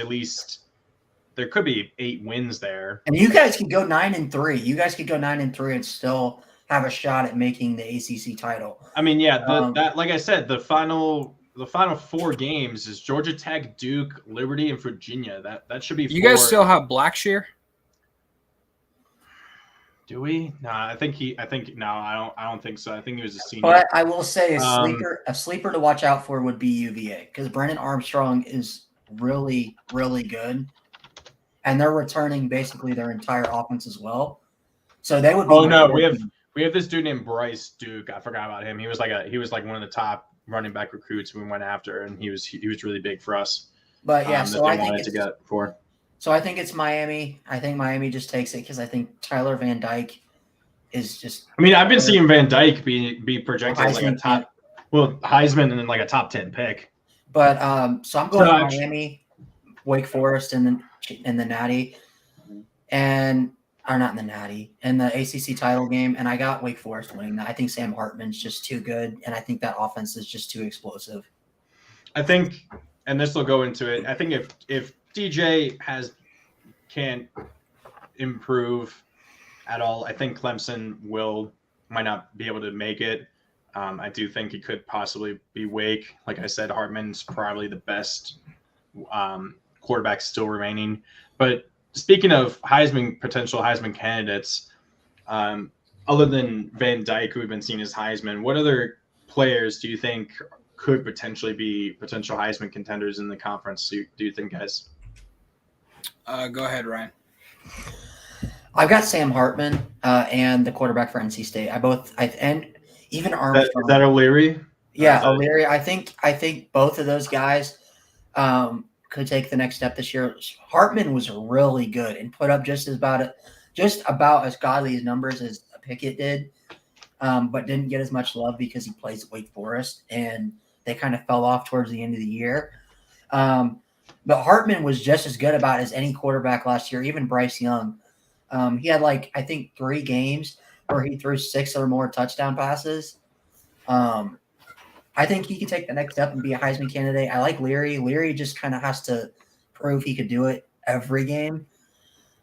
there could be 8 wins there. And you guys could go 9-3. You guys could go 9-3 and still have a shot at making the ACC title. I mean, that like I said, the final 4 games is Georgia Tech, Duke, Liberty, and Virginia. That should be. You guys still have Blackshear? Do we? No, I don't think so. I think he was a senior. But I will say a sleeper to watch out for would be UVA because Brennan Armstrong is really, really good. And they're returning basically their entire offense as well. So they would be. Oh no, we have this dude named Bryce Duke. I forgot about him. He was like one of the top running back recruits we went after, and he was really big for us. But yeah, so I think So I think it's Miami. I think Miami just takes it because I think Tyler Van Dyke is just. I mean, I've been seeing Van Dyke be projected as like a top, Heisman and then like a top 10 pick. But so I'm going Miami, Wake Forest, and the Natty, and not in the Natty, and the ACC title game, and I got Wake Forest winning that. I think Sam Hartman's just too good, and I think that offense is just too explosive. I think, and this will go into it. I think if DJ can't improve at all, I think Clemson might not be able to make it. I do think it could possibly be Wake. Like I said, Hartman's probably the best quarterback still remaining. But speaking of potential Heisman candidates, other than Van Dyke, who we've been seeing as Heisman, what other players do you think could potentially be potential Heisman contenders in the conference? Do you think, guys? Go ahead, Ryan. I've got Sam Hartman and the quarterback for NC State. And even Armstrong. Is that O'Leary? Yeah, O'Leary. I think both of those guys could take the next step this year. Hartman was really good and put up just about as godly as numbers as Pickett did, but didn't get as much love because he plays at Wake Forest and they kind of fell off towards the end of the year. But Hartman was just as good about as any quarterback last year, even Bryce Young. He had I think 3 games where he threw 6 or more touchdown passes. I think he can take the next step and be a Heisman candidate. I like Leary. Leary just kind of has to prove he could do it every game.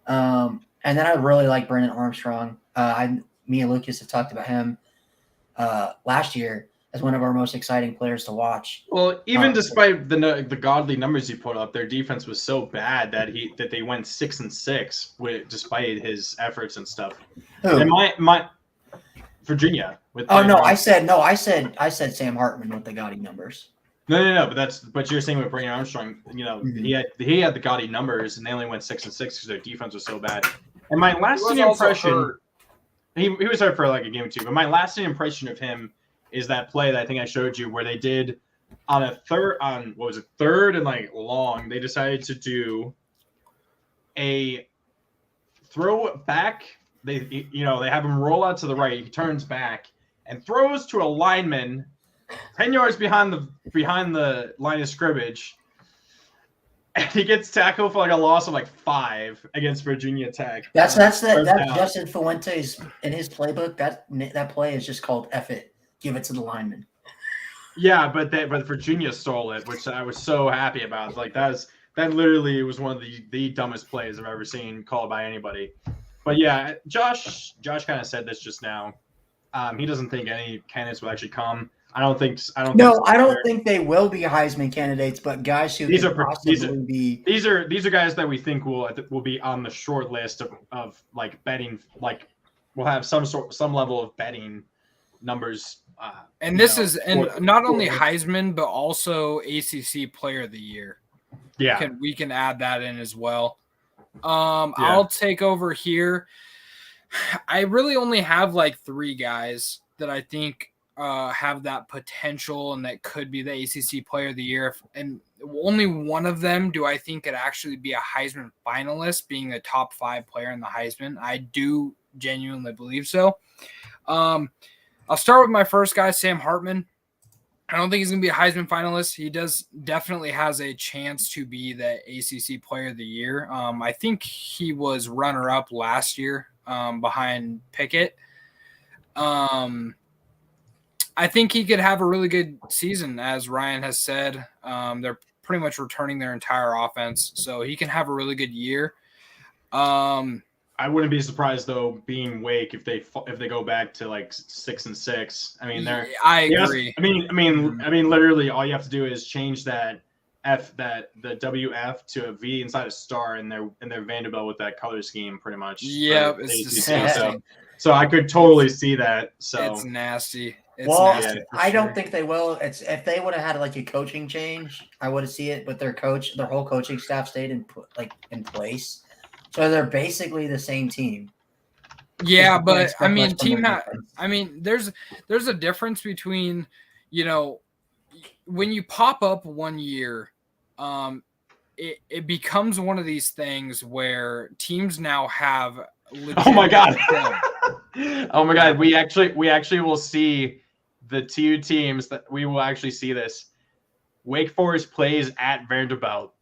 And then I really like Brennan Armstrong. Me and Lucas have talked about him last year as one of our most exciting players to watch. Well, even despite the godly numbers he put up, their defense was so bad that they went 6-6 despite his efforts and stuff. Who? And my Virginia. I said Sam Hartman with the gaudy numbers. No. But you're saying with Brennan Armstrong, he had the gaudy numbers, and they only went 6-6 because their defense was so bad. And my lasting impression, he was hurt for a game or two. But my lasting impression of him is that play that I think I showed you, where they did on third and long. They decided to do a throw back. They have him roll out to the right. He turns back and throws to a lineman 10 yards behind the line of scrimmage. And he gets tackled for a loss of 5 against Virginia Tech. That's Justin Fuentes in his playbook. That play is just called F it. Give it to the lineman. Yeah, but Virginia stole it, which I was so happy about. That literally was one of the dumbest plays I've ever seen called by anybody. But yeah, Josh kind of said this just now. He doesn't think any candidates will actually come. I don't think they will be Heisman candidates, but guys who these are guys that we think will be on the short list of betting. We'll have some level of betting numbers. And this is not only Heisman, but also ACC Player of the Year. Yeah, we can add that in as well. I'll take over here. I really only have 3 guys that I think have that potential and that could be the ACC Player of the Year. And only one of them do I think could actually be a Heisman finalist, being a top 5 player in the Heisman. I do genuinely believe so. I'll start with my first guy, Sam Hartman. I don't think he's going to be a Heisman finalist. He definitely has a chance to be the ACC Player of the Year. I think he was runner-up last year behind Pickett. I think he could have a really good season, as Ryan has said. They're pretty much returning their entire offense, so he can have a really good year. I wouldn't be surprised though, being Wake, if they go back to 6-6. I mean, I agree. I mean, literally, all you have to do is change the WF to a V inside a star in their Vanderbilt with that color scheme, pretty much. Yeah, it's disgusting. So I could totally see that. So it's nasty. I don't think they will. If they would have had a coaching change, I would have seen it. But their whole coaching staff stayed in place. So they're basically the same team. Yeah, but there's a difference between, when you pop up one year, it becomes one of these things where teams now have oh my god. Oh my god, we actually will see the 2 teams that we will actually see this. Wake Forest plays at Vanderbilt.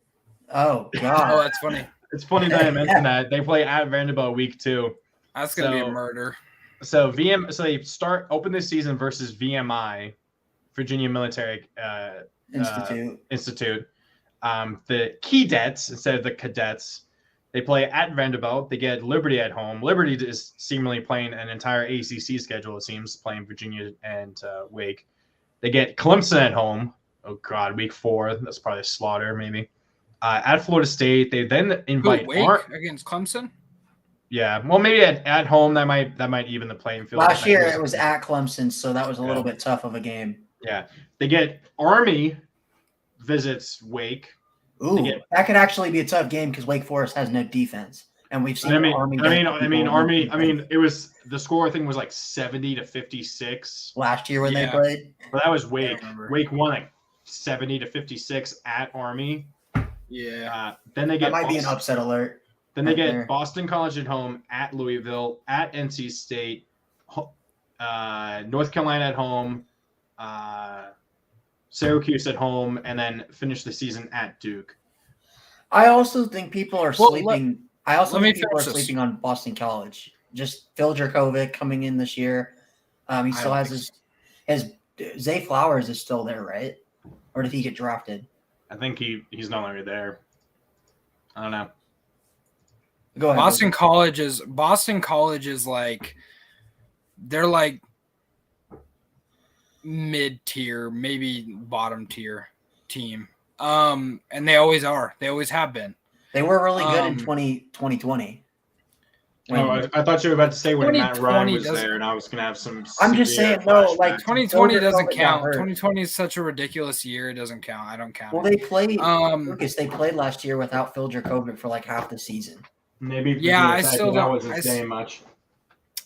Oh god. Oh, that's funny. It's funny that I mentioned that. They play at Vanderbilt week 2. That's gonna be a murder. So they open this season versus VMI, Virginia Military Institute. The Keydets instead of the Cadets. They play at Vanderbilt. They get Liberty at home. Liberty is seemingly playing an entire ACC schedule, it seems, playing Virginia and Wake. They get Clemson at home. Oh, God, week 4. That's probably a slaughter, maybe. At Florida State, they then invite Wake against Clemson? Yeah, well, maybe at home, that might even the playing field. Last year, it was at Clemson, so that was a little bit tough of a game. Yeah. They get Army visits Wake. Ooh, that could actually be a tough game because Wake Forest has no defense. and we've seen I mean, Army. it was the score. I think was like 70-56 last year when they Yeah. played. but that was Wake. remember. Wake won like 70-56 at Army. Yeah. Then they That get might be an Boston- upset alert. Then they right get there. Boston College at home, at Louisville, at NC State, North Carolina at home, Syracuse at home, and then finish the season at Duke. I also think people are Well, sleeping. I also let me think people are finish this. sleeping on Boston College. Just Phil Dracovic coming in this year. He still don't has his Zay Flowers is still there, right? Or did he get drafted? I think he's no longer there. I don't know. Go ahead. Boston College is like they're like mid-tier, maybe bottom tier team. And they always are. They always have been. They were really good in 2020. I thought you were about to say when Matt Ryan 2020 was doesn't- there, and I was going to have some. I'm just severe saying, no, like, flashbacks. 2020 doesn't Dracovic got count. hurt. 2020 is such a ridiculous year. It doesn't count. I don't count. Well, it. they played. Um, They played last year without Phil Dracovic for like half the season. Maybe Yeah, I Virginia Tech, still but that don't- wasn't I s- saying much.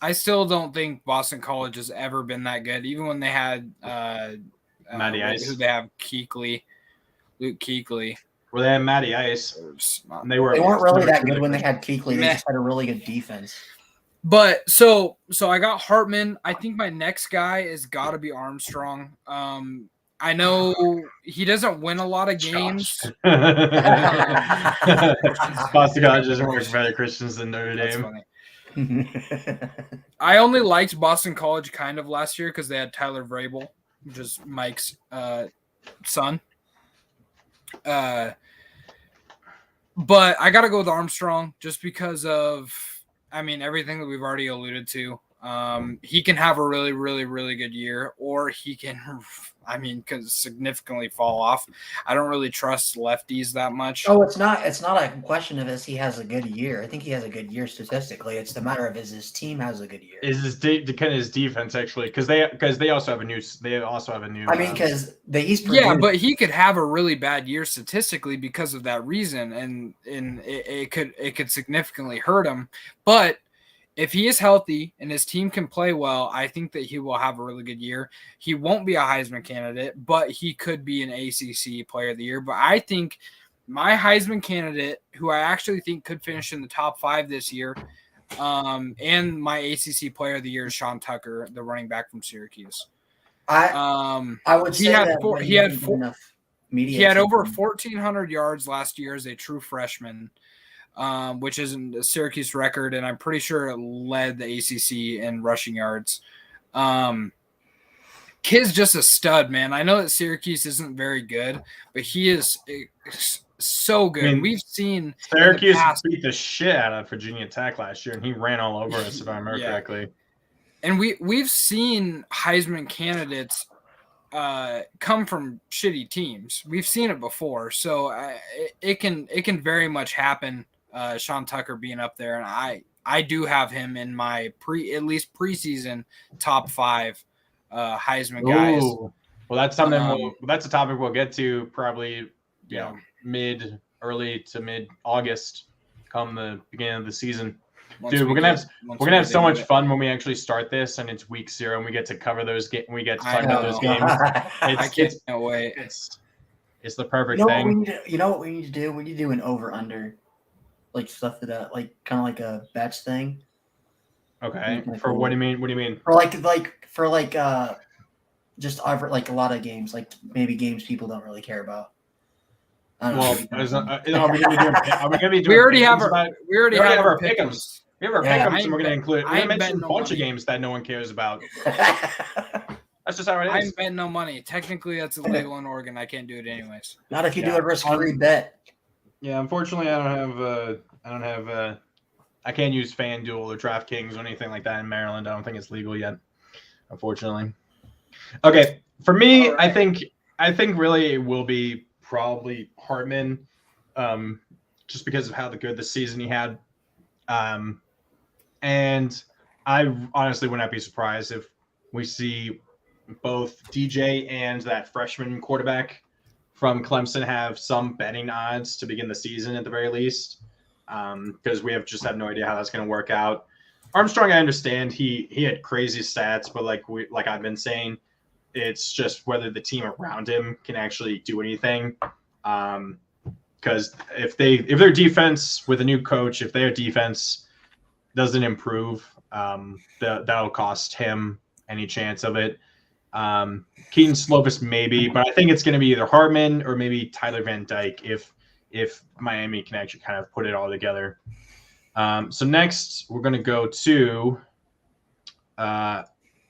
I still don't think Boston College has ever been that good, even when they had Matty Ice. who they have Luke Kuechly. Where they had Matty Ice, It's not- and they were. They weren't really that good when they had Kuechly. They Meh. just had a really good defense. But so I got Hartman. I think my next guy is got to be Armstrong. I know he doesn't win a lot of games. Boston College is more better Christians than Notre That's Dame. funny. I only liked Boston College kind of last year because they had Tyler Vrabel, which is Mike's son. But I got to go with Armstrong just because of, everything that we've already alluded to. He can have a really, really, really good year, or he can, can significantly fall off. I don't really trust lefties that much. Oh, it's not a question of he has a good year. I think he has a good year statistically. It's the matter of his team has a good year. Is his defense actually? Because they also have a new. Because he's produced. Yeah, but he could have a really bad year statistically because of that reason, and it could significantly hurt him. But if he is healthy and his team can play well, I think that he will have a really good year. He won't be a Heisman candidate, but he could be an ACC Player of the Year. But I think my Heisman candidate, who I actually think could finish in the top 5 this year, and my ACC Player of the Year is Sean Tucker, the running back from Syracuse. I would say he had that four, when he had didn't get four, enough media he had over attention. 1,400 yards last year as a true freshman. Which isn't a Syracuse record, and I'm pretty sure it led the ACC in rushing yards. Kid's just a stud, man. I know that Syracuse isn't very good, but he is so good. We've seen Syracuse beat the shit out of Virginia Tech last year, and he ran all over us, if I remember correctly. And we've seen Heisman candidates come from shitty teams. We've seen it before, so it can very much happen. Sean Tucker being up there, and I do have him in my at least preseason top 5 Heisman guys. Ooh. Well, that's something. That's a topic we'll get to probably. Early to mid August, come the beginning of the season. Dude, we're gonna have so much fun when we actually start this, and it's week 0, and we get to cover those. We get to talk about those games. I can't wait. It's the perfect thing. You know what we need to do? We need to do an over under, like stuff that like kind of like a bets thing. Okay. For what do you mean? What do you mean? For just over like a lot of games, like maybe games people don't really care about. I don't know. Are we going to be doing? We already have our our pick'ems. We have our pick'ems, and we're going to include. We're going to mention a bunch of games that no one cares about. That's just how it is. I'm betting no money. Technically, that's illegal in Oregon. I can't do it anyways. Not if you do a risk-free bet. Yeah, unfortunately, I can't use FanDuel or DraftKings or anything like that in Maryland. I don't think it's legal yet, unfortunately. Okay, for me, right. I think really it will be probably Hartman, just because of how good the season he had, and I honestly would not be surprised if we see both DJ and that freshman quarterback from Clemson have some betting odds to begin the season at the very least. because we have no idea how that's going to work out. Armstrong, I understand he had crazy stats, but like I've been saying, it's just whether the team around him can actually do anything. Because if their defense with a new coach, if their defense doesn't improve, that'll cost him any chance of it. Keaton Slovis maybe, but I think it's going to be either Hartman or maybe Tyler Van Dyke if Miami can actually kind of put it all together. So next we're going to go to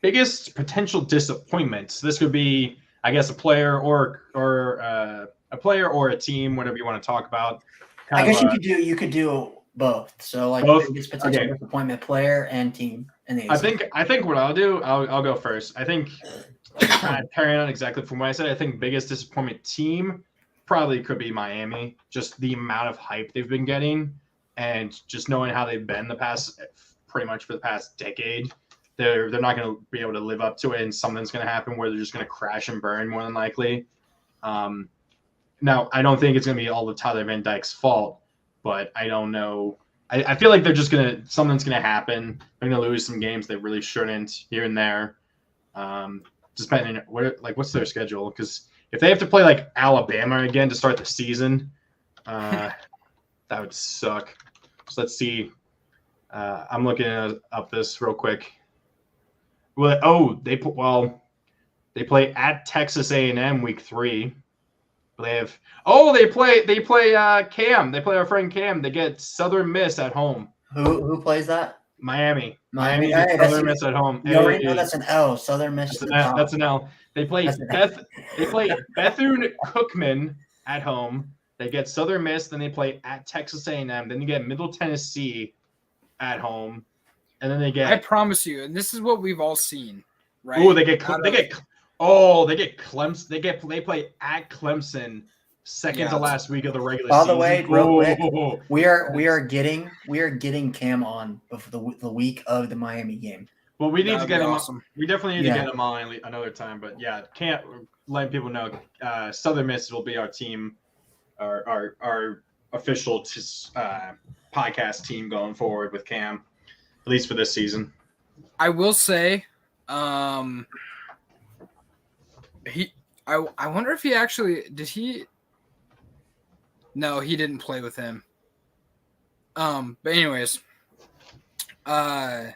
biggest potential disappointments. This could be, I guess, a player or a team, whatever you want to talk about. I guess you could do both. So like both? biggest potential disappointment, player and team. In the ACC. I think what I'll do, I'll go first. I think carrying on exactly from what I said, I think biggest disappointment team probably could be Miami. Just the amount of hype they've been getting, and just knowing how they've been pretty much for the past decade. They're not going to be able to live up to it, and something's going to happen where they're just going to crash and burn more than likely. Now, I don't think it's going to be all of Tyler Van Dyke's fault, but I don't know. I feel like something's going to happen. They're going to lose some games they really shouldn't here and there. Just depending what's their schedule? Because if they have to play like Alabama again to start the season, that would suck. So let's see. I'm looking up this real quick. Well, they play at Texas A&M week 3. They play Cam. They play our friend Cam. They get Southern Miss at home. Who plays that? Miami. Miami. Hey, Southern Miss at home. You already know that's an L. Southern Miss. That's an L. They play Bethune-Cookman at home. They get Southern Miss. Then they play at Texas A&M. Then you get Middle Tennessee at home, and then they get. I promise you, and this is what we've all seen, right? Oh, they get Clemson. They play at Clemson second to last week of the regular season. By the way, real quick, we are getting Cam on before the week of the Miami game. Well, we need to get him. Awesome. We definitely need to get him on another time. But yeah, can't let people know. Southern Miss will be our team, our official podcast team going forward with Cam, at least for this season. I will say, I wonder if he actually did he. No, he didn't play with him. But anyways, I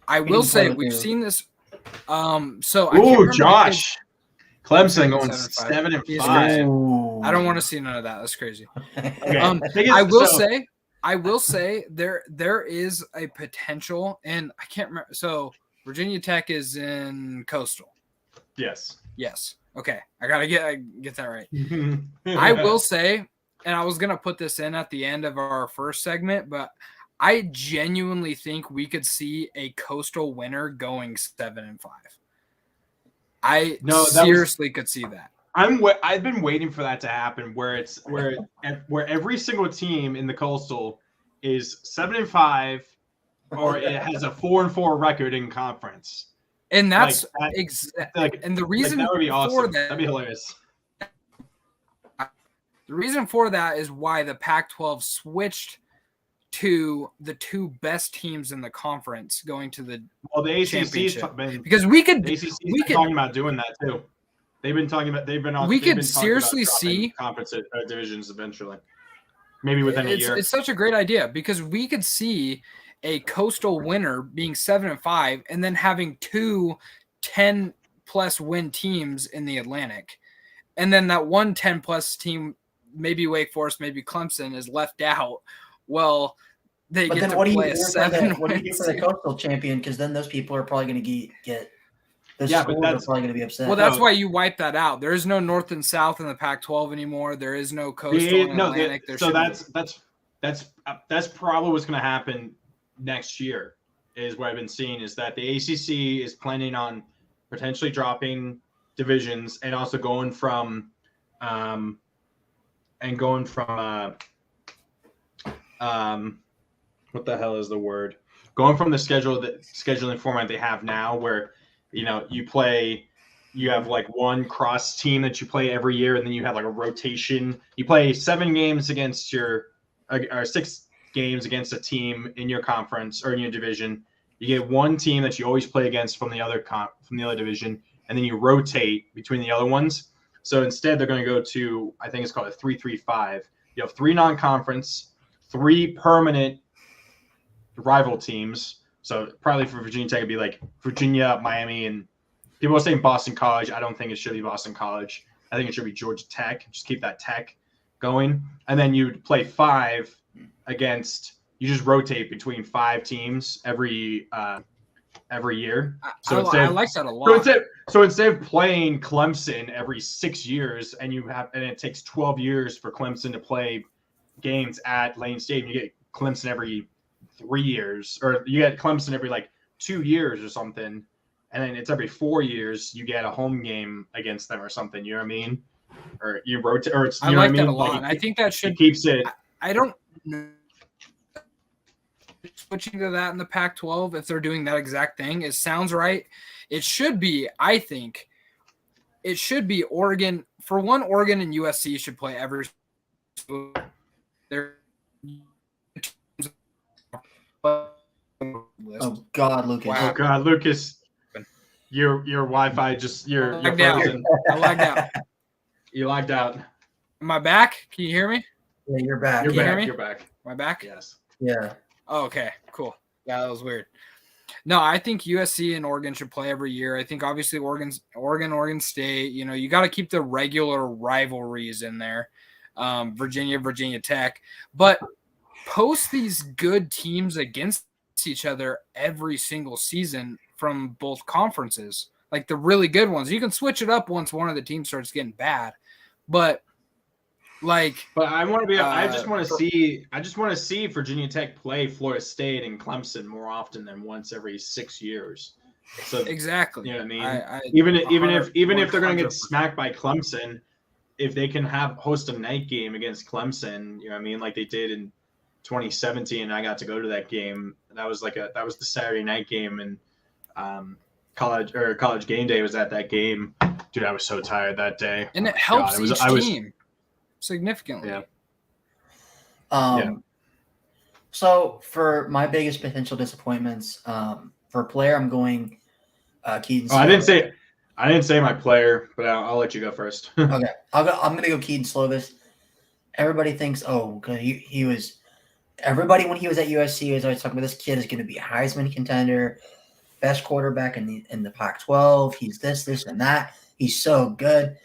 will say we've seen this. So Josh, Clemson going 7-5. I don't want to see none of that. That's crazy. Okay. I will say there is a potential, and I can't remember. So Virginia Tech is in Coastal. Yes. Okay. I gotta get that right. I will say, and I was gonna put this in at the end of our first segment, but I genuinely think we could see a Coastal winner going 7-5. I seriously could see that. I've been waiting for that to happen, where every single team in the Coastal is 7-5, or it has a 4-4 record in conference. And that's exactly. And the reason that would be awesome. for that, that'd be hilarious. The reason for that is why the Pac-12 switched to the two best teams in the conference going to the ACC's because we could talking about doing that too. They've been seriously see conference divisions eventually, maybe within a year. It's such a great idea because we could see a Coastal winner being 7-5 and then having 2 10+ win teams in the Atlantic, and then that one 10+ team, maybe Wake Forest, maybe Clemson, is left out. Well, they get to play a 7. What do you do for the Coastal champion? Because then those people are probably going to get. Those schools are probably going to be upset. Well, that's why you wipe that out. There is no North and South in the Pac-12 anymore. There is no Coastal and Atlantic. That's probably what's going to happen next year. Is what I've been seeing is that the ACC is planning on potentially dropping divisions and also going from what the hell is the word? Going from the scheduling format they have now, where you have like one cross team that you play every year, and then you have like a rotation. You play 7 games against your or 6 games against a team in your conference or in your division. You get one team that you always play against from the other division, and then you rotate between the other ones. So instead, they're going to go to, I think it's called a 3-3-5. You have 3 non-conference, 3 permanent rival teams. So probably for Virginia Tech, it'd be like Virginia, Miami, and people are saying Boston College. I don't think it should be Boston College. I think it should be Georgia Tech. Just keep that Tech going. And then you'd play 5 against – you just rotate between 5 teams every year. So I like that a lot. So instead of playing Clemson every 6 years, and it takes 12 years for Clemson to play games at Lane Stadium, you get Clemson every 3 years, or you get Clemson every like 2 years or something, and then it's every 4 years you get a home game against them or something. You know what I mean? Or you rotate, or it's. You I know like what I that mean? a lot. Like, And I think that should keeps it. I don't know. Switching to that in the Pac-12, if they're doing that exact thing, it sounds right. It should be, I think, it should be Oregon. For one, Oregon and USC should play every. Oh God, Lucas! Wow. Oh God, Lucas, your Wi-Fi just you're frozen. I lagged out. You lagged out. Am I back? Can you hear me? Yeah, you're back. You're Can you hear back. me? You're back. Am I back? Yes. Yeah. Oh, okay, cool. Yeah, that was weird. No, I think USC and Oregon should play every year. I think obviously Oregon State, you got to keep the regular rivalries in there. Virginia Tech, but post these good teams against each other every single season from both conferences, like the really good ones. You can switch it up once one of the teams starts getting bad, but I want to be. I just want to see Virginia Tech play Florida State and Clemson more often than once every 6 years. So exactly. You know what I mean? Even if they're going to get smacked by Clemson, if they can host a night game against Clemson, you know what I mean, like they did in 2017, I got to go to that game. That was the Saturday night game, and college game day was at that game. Dude, I was so tired that day. And it helps each team significantly. Yeah. So for my biggest potential disappointments, for player, I'm going Keaton. Oh, I didn't say my player, but I'll let you go first. Okay, I'm gonna go Keaton Slovis. Everybody thinks, because he was. Everybody when he was at USC was always talking about this kid is going to be a Heisman contender, best quarterback in the Pac-12. He's this, and that. He's so good.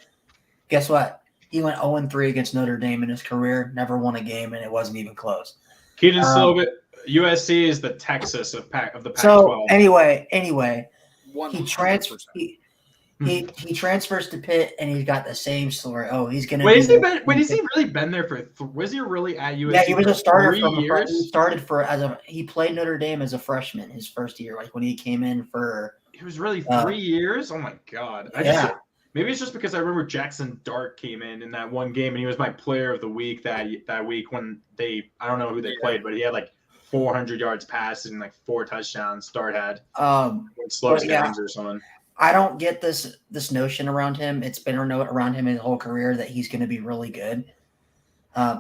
Guess what? He went 0-3 against Notre Dame in his career, never won a game, and it wasn't even close. Keaton Slovis, USC is the Texas of the Pac-12. So anyway, he 100%. he transfers to Pitt, and he's got the same story. Oh, he's gonna. Has he really been there for? Was he really at USC? Yeah, he was a starter 3 years. He started he played Notre Dame as a freshman his first year, like when he came in for. He was really 3 years. Oh my God! Maybe it's just because I remember Jackson Dart came in that one game, and he was my player of the week that week when I don't know who they played, but he had like 400 yards passing and like 4 touchdowns. Dart had slow games or something. I don't get this notion around him. It's been around him his whole career that he's going to be really good.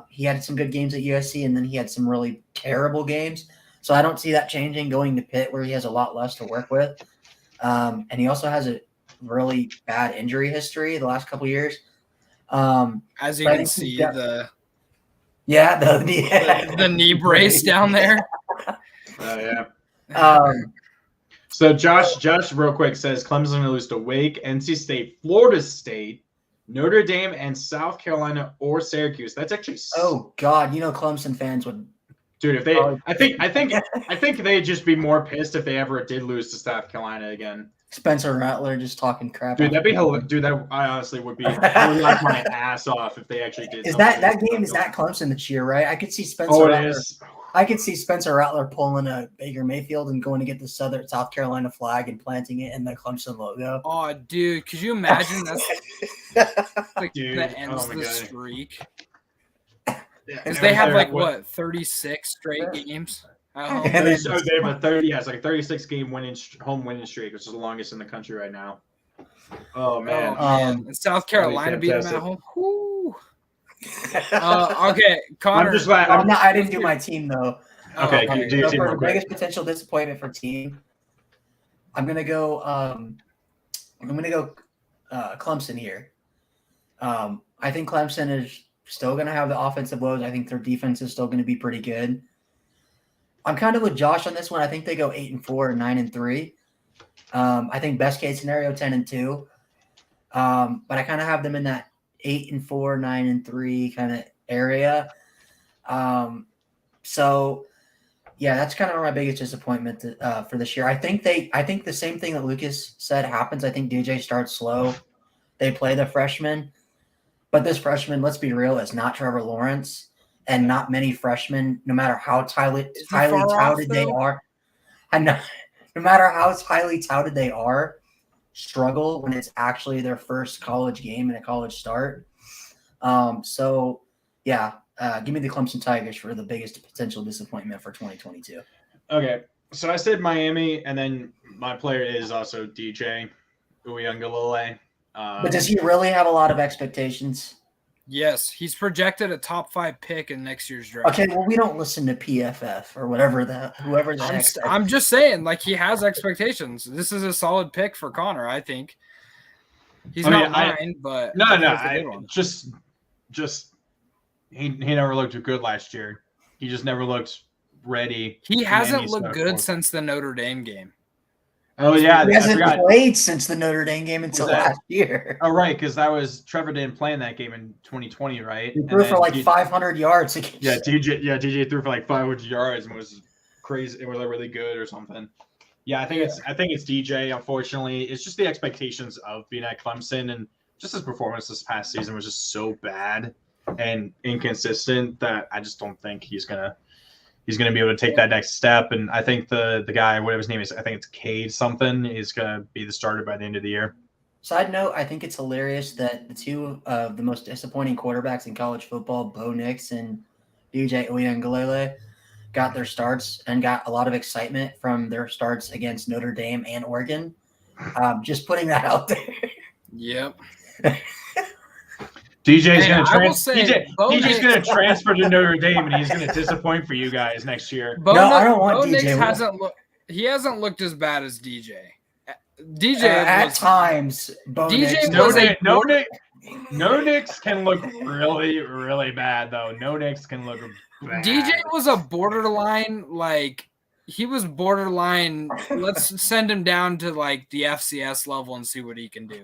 He had some good games at USC, and then he had some really terrible games. So I don't see that changing going to Pitt, where he has a lot less to work with. And he also has a really bad injury history the last couple of years. As you can see, the knee brace down there. Yeah. So Josh, real quick, says Clemson going to lose to Wake, NC State, Florida State, Notre Dame, and South Carolina or Syracuse. That's actually. Oh God, Clemson fans would. Dude, if they, I think they'd just be more pissed if they ever did lose to South Carolina again. Spencer Rattler just talking crap. Dude, that'd be hilarious. Dude, I honestly would be. I would laugh my ass off if they actually did. Is that game? Is that Clemson this year? Right? I could see Spencer. Oh, it Rattler. is. I could see Spencer Rattler pulling a Baker Mayfield and going to get the South Carolina flag and planting it in the Clemson logo. Oh, dude, could you imagine that's like Dude, that ends the God. streak? Yeah, Because they have 36 straight games at home. And they have a 30. Yeah, it's like a 36-game home winning streak, which is the longest in the country right now. Oh man. And South Carolina beat them at fantastic. home. Woo. Okay, Connor. I'm just glad. I didn't do my team though. Okay, okay. do your So team for real the quick. biggest potential disappointment for team, I'm gonna go. Clemson here. I think Clemson is still gonna have the offensive woes. I think their defense is still gonna be pretty good. I'm kind of with Josh on this one. I think they go 8-4, 9-3. I think best case scenario 10-2. But I kind of have them in that 8-4, 9-3 kind of area. So yeah, that's kind of my biggest disappointment for this year. I think the same thing that Lucas said happens. I think DJ starts slow. They play the freshman, but this freshman, let's be real, is not Trevor Lawrence, and not many freshmen, no matter how highly touted they are, and no matter how highly touted they are, struggle when it's actually their first college game and a college start. So yeah, give me the Clemson Tigers for the biggest potential disappointment for 2022. Okay, so I said Miami, and then my player is also DJ Uiagalelei. But does he really have a lot of expectations? Yes, he's projected a top 5 pick in next year's draft. Okay, well, we don't listen to PFF or whoever the heck. I'm just saying, like, he has expectations. This is a solid pick for Connor, I think. He's not mine, but just he never looked good last year. He just never looked ready. He hasn't looked good since the Notre Dame game. Oh yeah, he hasn't played since the Notre Dame game until last year. Oh right, because that was Trevor didn't play in that game in 2020, right? He threw for like 500 yards. DJ threw for like 500 yards and was crazy. It was like really good or something. Yeah, I think it's DJ. Unfortunately, it's just the expectations of being at Clemson, and just his performance this past season was just so bad and inconsistent that I just don't think he's gonna be able to take that next step. And I think the guy, whatever his name is, I think it's Cade something, is gonna be the starter by the end of the year. Side note, I think it's hilarious that the two of the most disappointing quarterbacks in college football, Bo Nix and DJ Uiagalelei, got their starts and got a lot of excitement from their starts against Notre Dame and Oregon. Just putting that out there. Yep. DJ's going to transfer to Notre Dame, and he's going to disappoint for you guys next year. I don't want DJ. He hasn't looked as bad as DJ. DJ at times. No Knicks can look really, really bad though. No Knicks can look bad. DJ was a borderline, like he was borderline. Let's send him down to like the FCS level and see what he can do.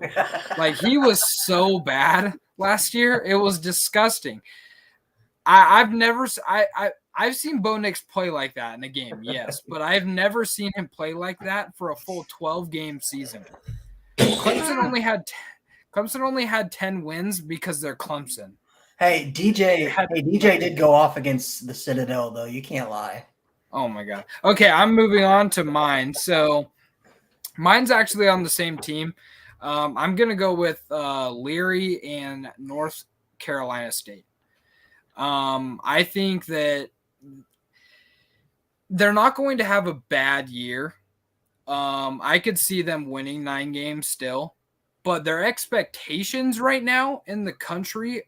Like he was so bad last year, it was disgusting. I've seen Bo Nix play like that in a game, yes, but I've never seen him play like that for a full 12-game season. Clemson only had 10 wins because they're Clemson. Hey, DJ did go off against the Citadel, though. You can't lie. Oh, my God. Okay, I'm moving on to mine. So mine's actually on the same team. I'm going to go with Leary and North Carolina State. I think that they're not going to have a bad year. I could see them winning 9 games still, but their expectations right now in the country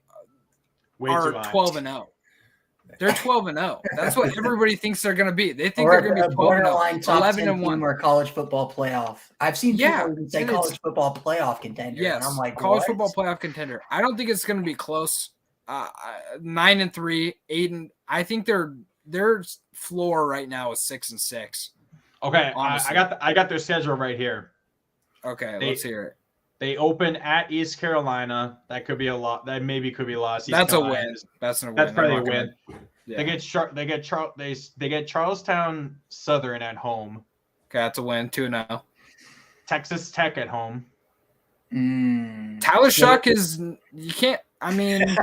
are 12-0. They're 12-0. That's what everybody thinks they're going to be. They think they're going to be 12-0, 11-1 or college football playoff. I've seen people even say college football playoff contender. Yes, and I'm like, college football playoff contender. I don't think it's going to be close. 9-3, 8. I think their floor right now is 6-6. Okay, I got their schedule right here. Okay, let's hear it. They open at East Carolina. That could be a lot. That maybe could be a loss. That's a win. That's probably a win. Yeah. They get Charlestown Southern at home. Okay, that's a win. 2-0. Texas Tech at home. Tyler Shuck is. You can't. I mean,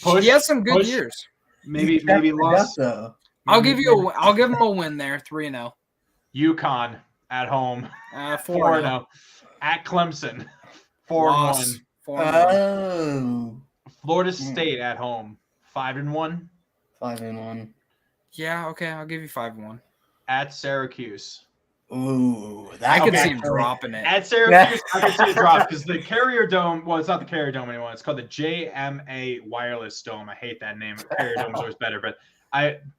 he has some good years. Maybe loss. I'll give him a win there. 3-0. UConn at home. 4-0. At Clemson. 4-1. Oh. Florida State at home. 5-1. 5-1. Yeah. Okay. I'll give you 5-1. At Syracuse. Ooh, I that could would see him actually- dropping it. At Syracuse, I can see a drop because the Carrier Dome. Well, it's not the Carrier Dome anymore. It's called the JMA Wireless Dome. I hate that name. Carrier Dome is always better, but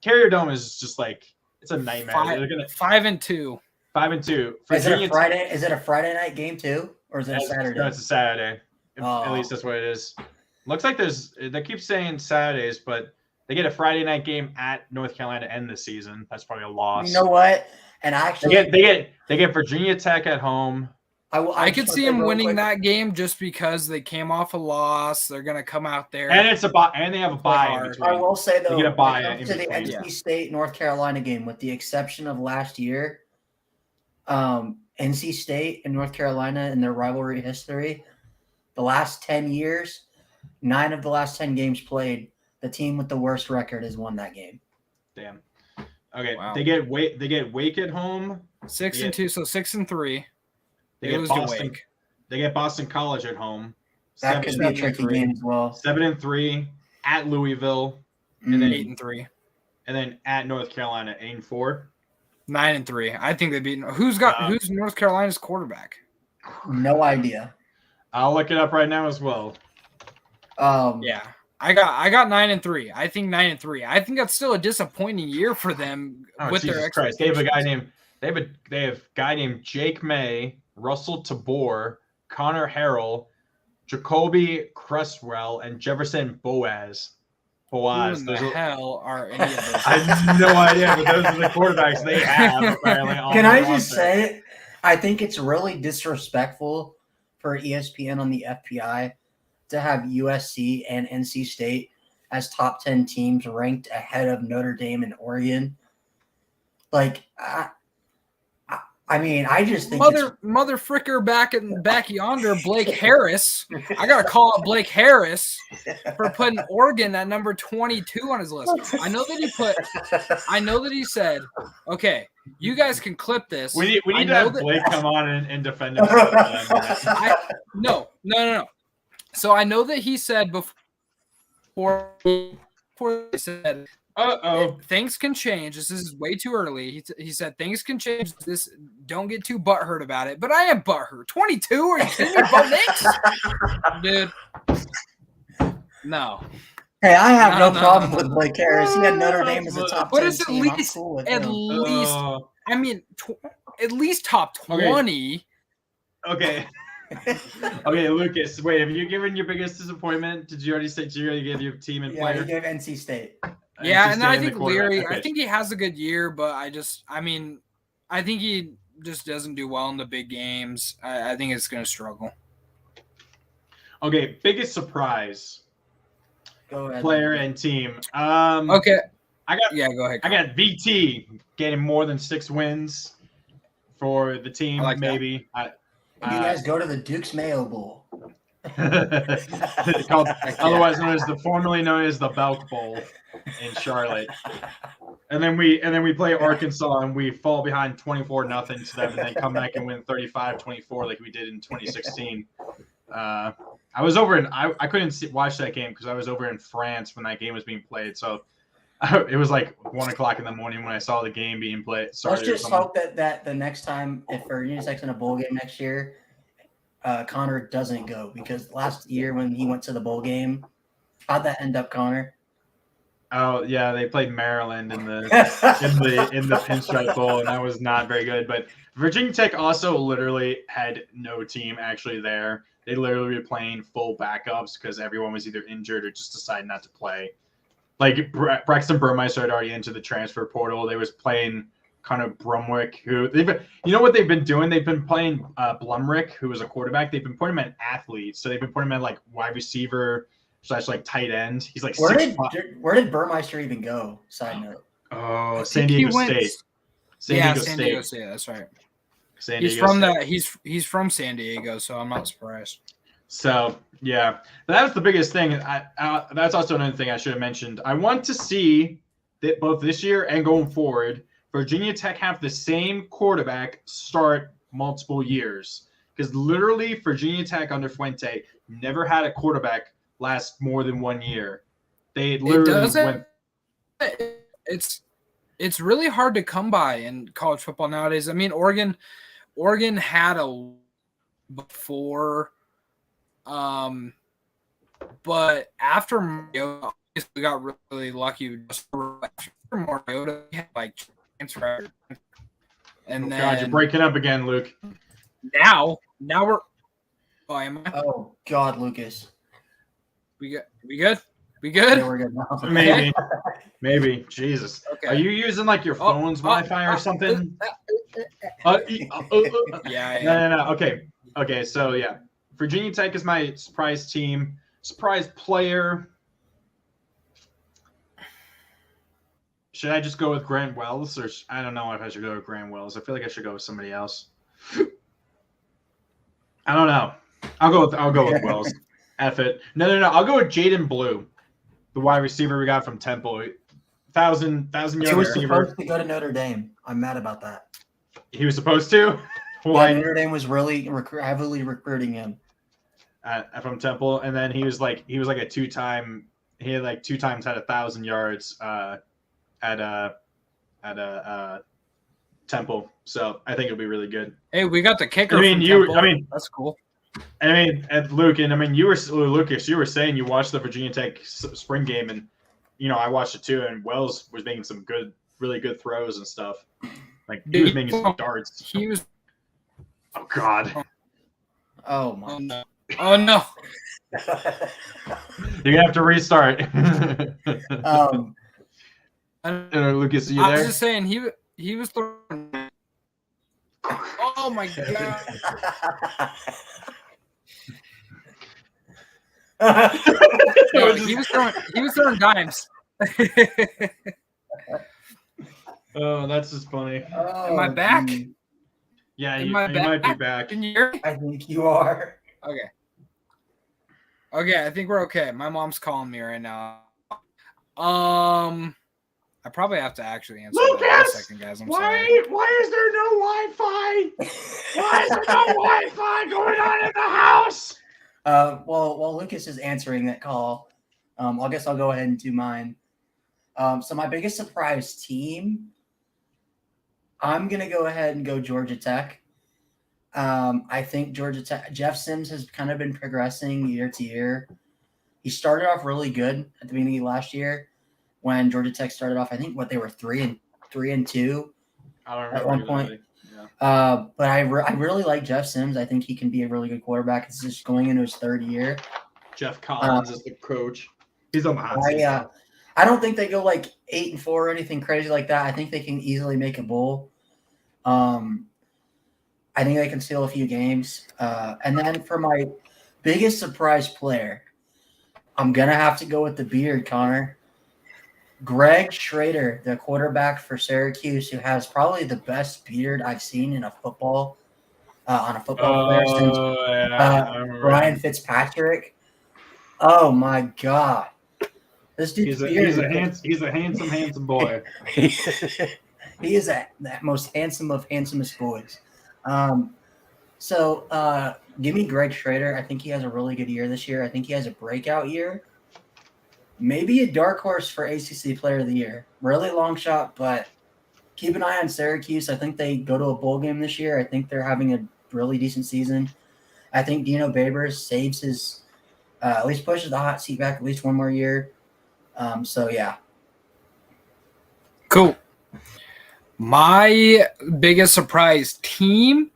Carrier Dome is just like it's a nightmare. They're gonna 5-2. 5-2. Is it a Virginia Friday? Is it a Friday night game too, or is it a Saturday? No, it's a Saturday. Oh. At least that's what it is. Looks like they keep saying Saturdays, but they get a Friday night game at North Carolina to end the season. That's probably a loss. You know what? And actually, they get Virginia Tech at home. I could see him winning that game just because they came off a loss. They're gonna come out there, And it's a bye, and they have a bye in between. I will say though, They get a bye when it comes in to the between. NC State North Carolina game, with the exception of last year, NC State and North Carolina in their rivalry history, the last 10 years, 9 of the last 10 games played, the team with the worst record has won that game. Damn. Okay, Wow. they get Wake at home. 6-2, so 6-3. They They get lose to Boston. Wake. They get Boston College at home. That could be a tricky 7-3. game as well. 7-3 at Louisville, and then 8-3. and then at North Carolina 8-4. 9-3. I think they beat. Who's North Carolina's quarterback? No idea. I'll look it up right now as well. Yeah, I got 9-3. I think 9-3. I think that's still a disappointing year for them with Jesus their Christ. expectations. They have a guy named Jake May, Russell Tabor, Connor Harrell, Jacoby Cresswell, and Jefferson Boaz. Who in the hell are any of those? I have no idea, but those are the quarterbacks they have. Apparently, on Can the I just roster. say, I think it's really disrespectful for ESPN on the FPI to have USC and NC State as top 10 teams ranked ahead of Notre Dame and Oregon. Like, I mean, I just think Mother fricker back yonder, Blake Harris. I gotta call out Blake Harris for putting Oregon at number 22 on his list. I know that he said, okay, you guys can clip this. We need to have Blake come on and defend himself. No. So I know that he said before he said, things can change. This is way too early. He said things can change. This, don't get too butthurt about it. But I am butthurt. 22? Are you kidding me, Bo Nix? Dude. No. Hey, I have no problem with Blake Harris. He had Notre Dame as a top 10 But it's team. I'm cool with him. I mean, at least top 20. Okay. Okay, Lucas. Wait, have you given your biggest disappointment? Did you already give your team and player? Yeah, he gave NC State. Yeah, NC and then I State think the Leary, quarterback. I think he has a good year, but I think he just doesn't do well in the big games. I think it's going to struggle. Okay, biggest surprise. Go ahead. Player and team. Okay. Go ahead. I got VT getting more than 6 wins for the team, I like that. maybe. You guys go to the Duke's Mayo Bowl. Otherwise formerly known as the Belk Bowl in Charlotte. And then we play Arkansas and we fall behind 24-0 to them and then come back and win 35-24 like we did in 2016. I was over I couldn't watch that game because I was over in France when that game was being played. So it was like 1:00 in the morning when I saw the game being played. Let's just hope that the next time, if Virginia Tech's in a bowl game next year, Connor doesn't go, because last year when he went to the bowl game, how'd that end up, Connor? Oh yeah, they played Maryland in the in the Pinstripe Bowl, and that was not very good. But Virginia Tech also literally had no team actually there. They literally were playing full backups because everyone was either injured or just decided not to play. Like Braxton Burmeister had already entered the transfer portal. They was playing kind of Brumwick, who you know what they've been doing? They've been playing Blumrick, who was a quarterback. They've been putting him at athletes, so they've been putting him at like wide receiver / like tight end. He's like where did Burmeister even go? Side note. Oh, San Diego State. San Diego State. That's right. He's from San Diego, so I'm not surprised. So yeah, but that was the biggest thing. That's also another thing I should have mentioned. I want to see that both this year and going forward, Virginia Tech have the same quarterback start multiple years, because literally Virginia Tech under Fuente never had a quarterback last more than 1 year. They literally went. it's really hard to come by in college football nowadays. I mean, Oregon had a before, but after Mariota, we got really lucky. After Mariota, we had like transfer, and then God, you're breaking up again, Luke. now we're. Oh, am I? Oh God, Lucas. We good? Yeah, we're good now. Maybe. Jesus. Okay. Are you using like your phone's Wi-Fi or something? Yeah. No. Okay. So yeah, Virginia Tech is my surprise team. Surprise player. Should I just go with Grant Wells, or I don't know if I should go with Grant Wells. I feel like I should go with somebody else. I don't know. I'll go with Wells. F it. No. I'll go with Jaden Blue, the wide receiver we got from Temple. 1,000 He yard was receiver. supposed to go to Notre Dame. I'm mad about that. He was supposed to. Why? Notre Dame was really heavily recruiting him From Temple, and then he was like a two-time. He had like 2 times had 1,000 yards at Temple. So I think it'll be really good. Hey, we got the kicker. That's cool. And Luke, and Lucas, you were saying you watched the Virginia Tech spring game, and I watched it too. And Wells was making some really good throws and stuff. Like he was making some darts. He was. Oh God. Oh my. Oh no. You're gonna have to restart. Lucas, are you there? I was just saying he was throwing. Oh my God. No, he was throwing dimes. Oh, that's just funny. Am I back? Yeah, you might be back. Can you hear me? I think you are. Okay, I think we're okay. My mom's calling me right now. I probably have to actually answer that in a second, guys. I'm sorry. Why is there no Wi-Fi? Why is there no Wi-Fi going on in the house? While Lucas is answering that call, I guess I'll go ahead and do mine. So my biggest surprise team, I'm gonna go ahead and go Georgia Tech. I think Georgia Tech. Jeff Sims has kind of been progressing year to year. He started off really good at the beginning of last year when Georgia Tech started off. I think they were 3-2 at one point. Yeah. But I really like Jeff Sims. I think he can be a really good quarterback. It's just going into his 3rd year. Jeff Collins is the coach. He's on the hot seat. I don't think they go like 8-4 or anything crazy like that. I think they can easily make a bowl. I think they can steal a few games. And then for my biggest surprise player, I'm going to have to go with the beard, Connor. Greg Schrader, the quarterback for Syracuse, who has probably the best beard I've seen in a football player since Ryan Fitzpatrick. Oh my God. This dude's he's a handsome boy. He is that most handsome of handsomest boys. So give me Greg Schrader. I think he has a really good year this year. I think he has a breakout year. Maybe a dark horse for ACC Player of the Year. Really long shot, but keep an eye on Syracuse. I think they go to a bowl game this year. I think they're having a really decent season. I think Dino Babers saves his at least pushes the hot seat back at least one more year. So, yeah. Cool. My biggest surprise team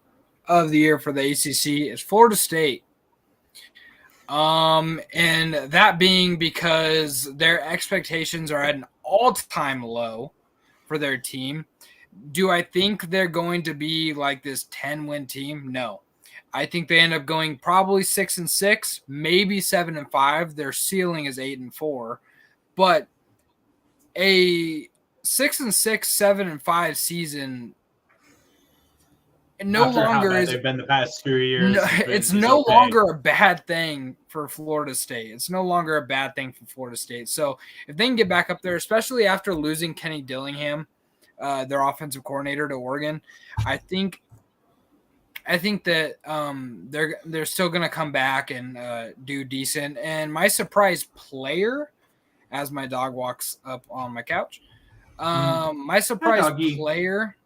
of the year for the ACC is Florida State. And that being because their expectations are at an all-time low for their team. Do I think they're going to be like this 10-win team? No. I think they end up going probably 6-6, maybe 7-5. Their ceiling is 8-4. But a 6-6, 7-5 season no longer is they've been the past 2 years. No, it's no longer a bad thing for Florida State. It's no longer a bad thing for Florida State. So if they can get back up there, especially after losing Kenny Dillingham, their offensive coordinator, to Oregon, I think that they're still going to come back and do decent. And my surprise player, as my dog walks up on my couch, My surprise doggy. player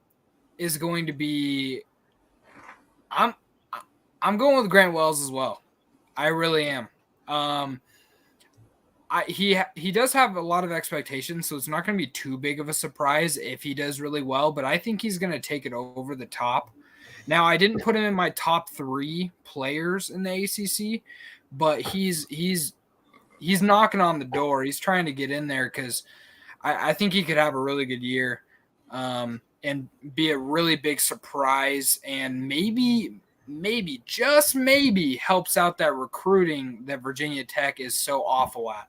is going to be. I'm going with Grant Wells as well. I really am. He does have a lot of expectations, so it's not going to be too big of a surprise if he does really well. But I think he's going to take it over the top. Now, I didn't put him in my top 3 players in the ACC, but he's knocking on the door. He's trying to get in there because I think he could have a really good year and be a really big surprise, and maybe just maybe helps out that recruiting that Virginia Tech is so awful at.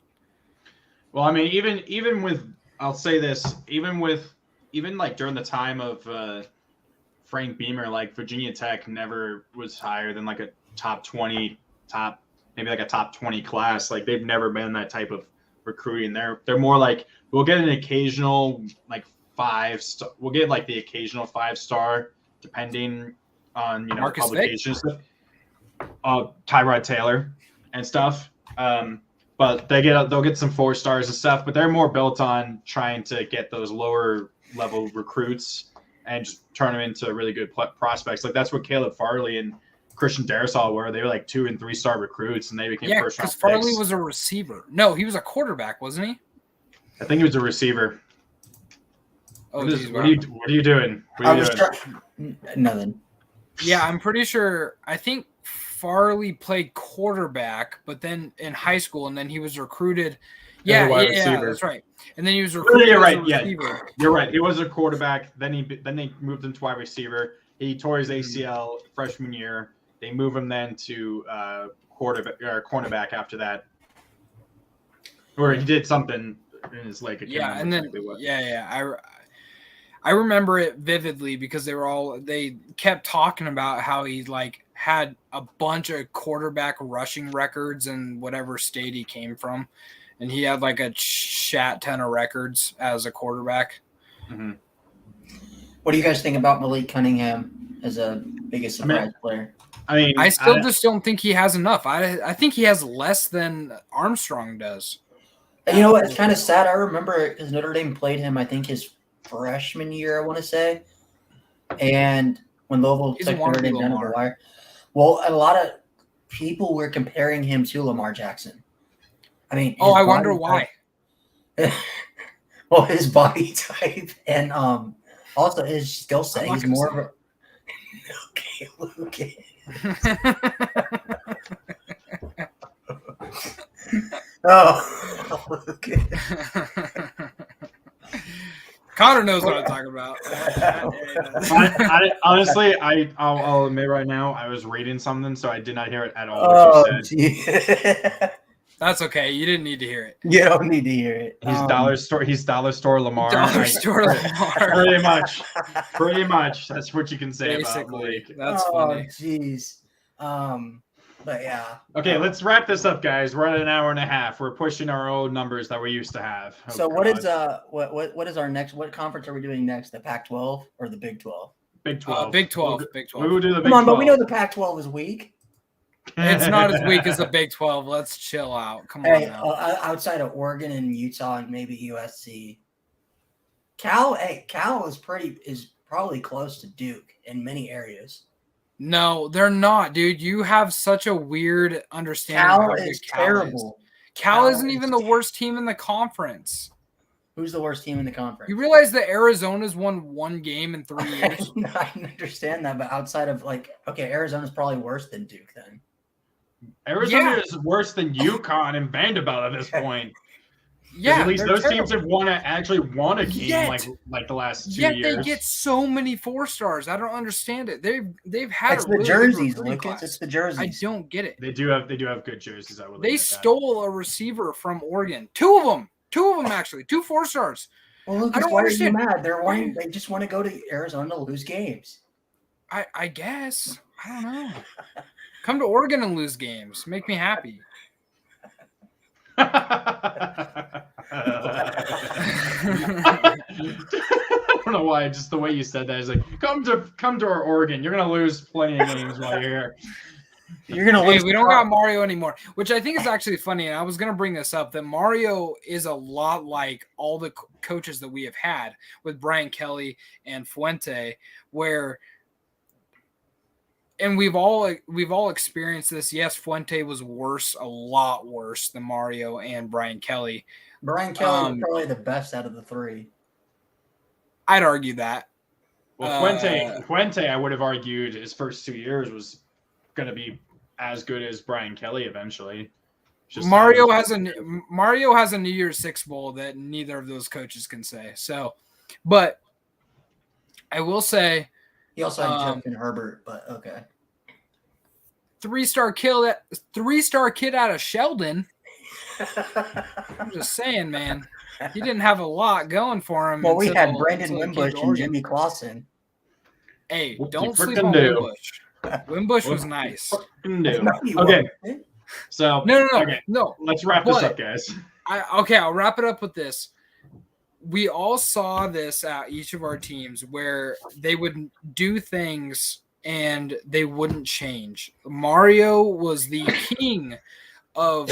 Well, I mean, even with, I'll say this, even like during the time of Frank Beamer, like Virginia Tech never was higher than like a top 20 class. Like they've never been that type of recruiting. They're more like, we'll get an occasional like 5-star, we'll get like the occasional 5-star depending on Marcus publications, Tyrod Taylor and stuff. But they'll get some 4 stars and stuff, but they're more built on trying to get those lower level recruits and just turn them into really good prospects. Like that's what Caleb Farley and Christian Darrisaw were. They were like 2- and 3-star recruits, and they became first round picks. Because Farley was a receiver. No, he was a quarterback, wasn't he? I think he was a receiver. Oh, what are you doing? Nothing. Yeah, I'm pretty sure. I think Farley played quarterback, but then in high school, and then he was recruited. Yeah, that's right. And then he was recruited. You're right. Yeah, you're right. He was a quarterback. Then they moved him to wide receiver. He tore his ACL freshman year. They moved him then to quarterback or cornerback after that, or he did something in his leg. Yeah, and then I remember it vividly because they kept talking about how he like had a bunch of quarterback rushing records in whatever state he came from, and he had like a shat ton of records as a quarterback. Mm-hmm. What do you guys think about Malik Cunningham as a biggest surprise player? I mean, I just don't think he has enough. I think he has less than Armstrong does. You know what? It's kind of sad. I remember because Notre Dame played him, I think, his freshman year, I want to say. And when Louisville took Notre Dame down to the wire. Well, a lot of people were comparing him to Lamar Jackson. I mean, I wonder why. Well, his body type and also his skill set. He's more of a okay. Oh, okay. Connor knows what I'm talking about. Honestly, I'll admit right now, I was reading something, so I did not hear it at all. What you said. That's okay. You didn't need to hear it. You don't need to hear it. He's dollar store Lamar. Lamar. Pretty much. That's what you can say Basically, about Malik. That's funny. Jeez. But yeah. Okay, let's wrap this up, guys. We're at an hour and a half. We're pushing our old numbers that we used to have. So what is our next? What conference are we doing next? The Pac-12 or the Big 12? Big 12. Big 12. Big 12. We will do the Big 12. Come on, but we know the Pac-12 is weak. It's not as weak as the Big 12. Let's chill out. Come on now. Outside of Oregon and Utah and maybe USC, Cal is probably close to Duke in many areas. No, they're not, dude. You have such a weird understanding Cal of how is good Cal terrible. Is. Cal isn't even the worst team in the conference. Who's the worst team in the conference? You realize that Arizona's won 1 game in 3 years? I understand that, but outside of Arizona's probably worse than Duke then. Arizona is worse than UConn and Vanderbilt at this point. Yeah, at least those teams have actually won a game like the last 2 years. Yet they get so many 4 stars. I don't understand it. They've had it's the jerseys, Lucas. It's the jerseys. I don't get it. They do have good jerseys. They stole a receiver from Oregon. 2 of them actually. 2 4 stars. Well, Lucas, why are you mad? They just want to go to Arizona to lose games. I guess. I don't know. Come to Oregon and lose games. Make me happy. I don't know why. Just the way you said that is like, come to our Oregon. You're gonna lose plenty of games while you're here. You're gonna lose. We don't got Mario anymore, which I think is actually funny. And I was gonna bring this up that Mario is a lot like all the coaches that we have had with Brian Kelly and Fuente, and we've all experienced this. Yes, Fuente was a lot worse than Mario and Brian Kelly. Brian Kelly was probably the best out of the three. I'd argue that. Well, Fuente, I would have argued his first 2 years was going to be as good as Brian Kelly eventually. Mario has a New Year's Six bowl that neither of those coaches can say. So, but I will say he also had Justin Herbert, but okay. 3-star kid out of Sheldon. I'm just saying, man. He didn't have a lot going for him. Well, we had Brandon Wimbush and Jimmy Clausen. Hey, don't sleep on Wimbush. Wimbush was nice. Okay. So no. Let's wrap this up, guys. I'll wrap it up with this. We all saw this at each of our teams where they would do things and they wouldn't change. Mario was the king of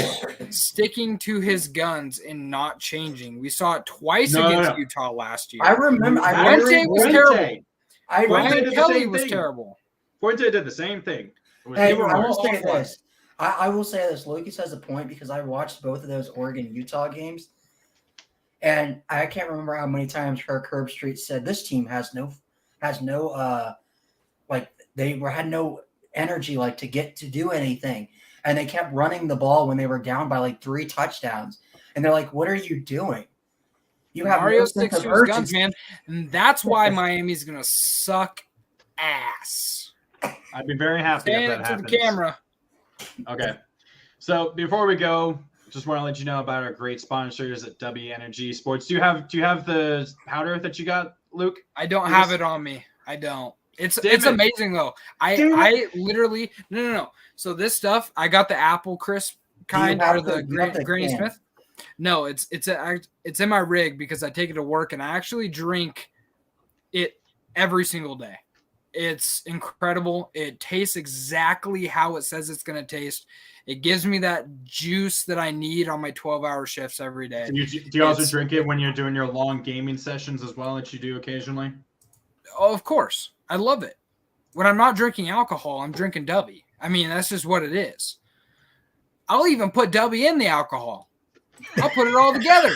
sticking to his guns and not changing. We saw it twice against Utah last year. I remember. Fuente was terrible. Brian Kelly was terrible. Fuente did the same thing. Hey, I will say this. I will say this. Lucas has a point because I watched both of those Oregon-Utah games, and I can't remember how many times Kirk Herbstreit said this team had no energy to do anything, and they kept running the ball when they were down by 3 touchdowns, and they're like, "What are you doing?" You have Mario sticks to his guns, man, and that's why Miami's gonna suck ass. I'd be very happy if that happens. To the camera. Okay. So before we go, just want to let you know about our great sponsors at W Energy Sports. Do you have the powder that you got, Luke? I don't have it on me. I don't. It's amazing though. I literally no. So this stuff, I got the apple crisp kind or the Granny Smith. No, it's in my rig because I take it to work and I actually drink it every single day. It's incredible. It tastes exactly how it says it's going to taste. It gives me that juice that I need on my 12-hour shifts every day. Do you also drink it when you're doing your long gaming sessions as well that you do occasionally? Oh, of course. I love it. When I'm not drinking alcohol, I'm drinking Dubby. I mean, that's just what it is. I'll even put Dubby in the alcohol. I'll put it all together.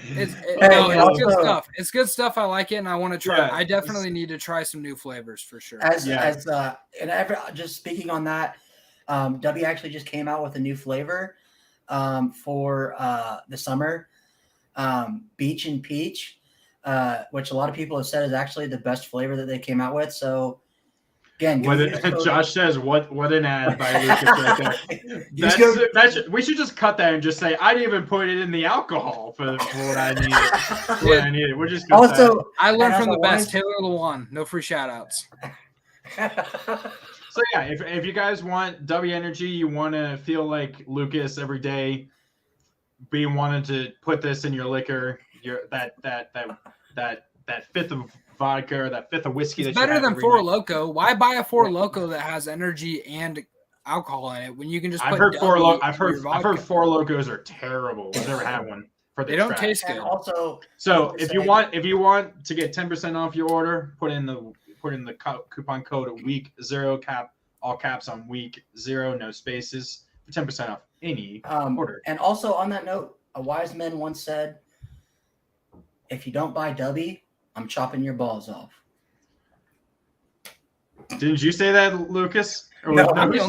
It's good stuff. It's good stuff. I like it, and I want to try. Yeah, I definitely need to try some new flavors for sure. Just speaking on that, W actually just came out with a new flavor for the summer, Beach and Peach, which a lot of people have said is actually the best flavor that they came out with. So. Again, Josh says, "What an ad by Lucas right there." We should just cut that and just say, "I didn't even put it in the alcohol for what I needed." We're just also. I learned from the best. Taylor Lewan. No free shout outs. So yeah, if you guys want W Energy, you want to feel like Lucas every day, being wanted to put this in your liquor, that fifth of vodka or that fifth of whiskey. It's better than Four Loko. Why buy a Four Loko that has energy and alcohol in it when you can just? I've heard Four Lokos are terrible. I've never had one. They don't taste good. Also, so if you want to get 10% off your order, put in the coupon code week0 cap, all caps on week0, no spaces, for 10% off any order. And also on that note, a wise man once said, "If you don't buy W, I'm chopping your balls off." Didn't you say that, Lucas? No, I'm the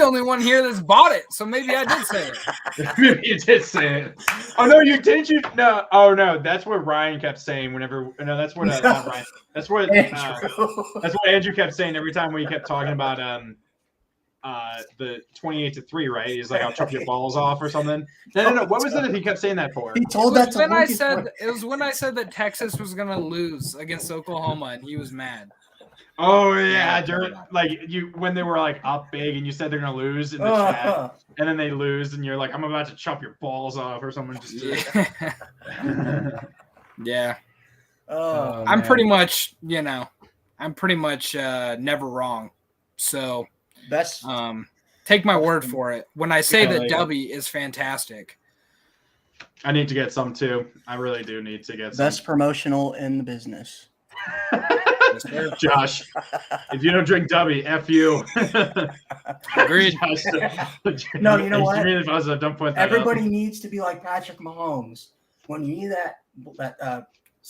only one here that's bought it, so maybe I did say it. Maybe you did say it. Oh no, you did. You no. Oh no, that's what Ryan kept saying whenever. No, that's what not Ryan. That's what Andrew kept saying every time we kept talking about the 28-3, right? He's like, "I'll chop your balls off" or something. No. What was it that he kept saying that for? He told that to when I said it was when I said that Texas was gonna lose against Oklahoma, and he was mad. Oh yeah, during when they were up big, and you said they're gonna lose in the chat, and then they lose, and you're like, "I'm about to chop your balls off" or something. Yeah. Oh, I'm pretty much, never wrong. So. Best. Take my word for it. When I say that W is fantastic. I need to get some too. I really do need to get some. Best promotional in the business. Josh, if you don't drink W, F you. Agreed. No, you know what? Really positive. Don't point that Everybody out. needs to be like Patrick Mahomes. When you need that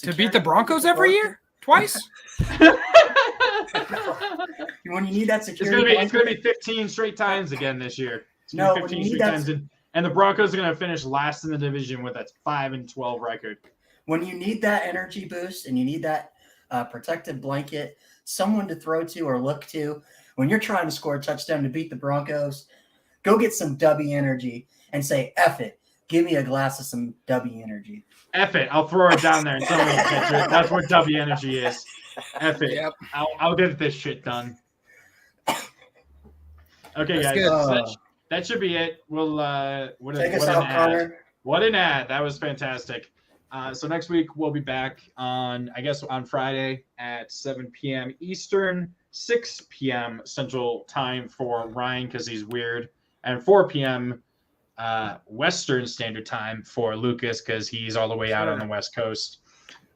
To beat the Broncos every year? Twice? When you need that security, It's gonna be 15 straight times again this year. It's gonna be No, 15 straight times, and the Broncos are gonna finish last in the division with a 5-12 record. when you need that energy boost and you need that protective blanket, someone to throw to or look to, when you're trying to score a touchdown to beat the Broncos, go get some W energy and say, F it. Give me a glass of some W energy. F it. I'll throw it down there and someone will catch it. That's what W energy is. F it. Yep. I'll get this shit done. Okay, That's guys. good. That should be it. We'll Take us out, Connor. What an ad. That was fantastic. So next week we'll be back on Friday at 7 p.m. Eastern, 6 p.m. Central Time for Ryan because he's weird, and 4 p.m. Western Standard Time for Lucas because he's all the way out on the West Coast.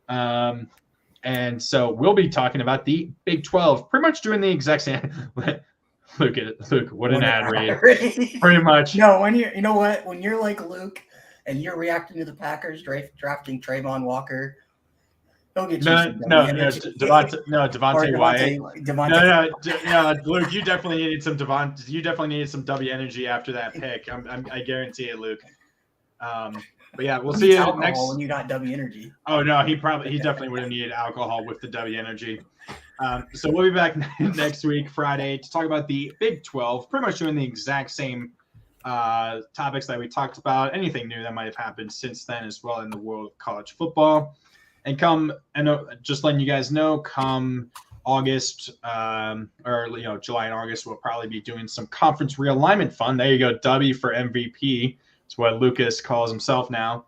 And so we'll be talking about the Big 12, pretty much doing the exact same. Luke, what an ad read. Pretty much. No, when you know what? When you're like Luke and you're reacting to the Packers drafting Trayvon Walker, don't get Devontae Wyatt. No, Luke, you definitely needed some W energy after that pick. I guarantee it, Luke. But yeah, we'll see you next. When you got W energy. Oh no, he definitely would have needed alcohol with the W energy. So we'll be back next week, Friday, to talk about the Big 12, pretty much doing the exact same topics that we talked about, anything new that might have happened since then as well in the world of college football. And just letting you guys know, come August or July and August, we'll probably be doing some conference realignment fun. There you go, W for MVP. It's what Lucas calls himself now.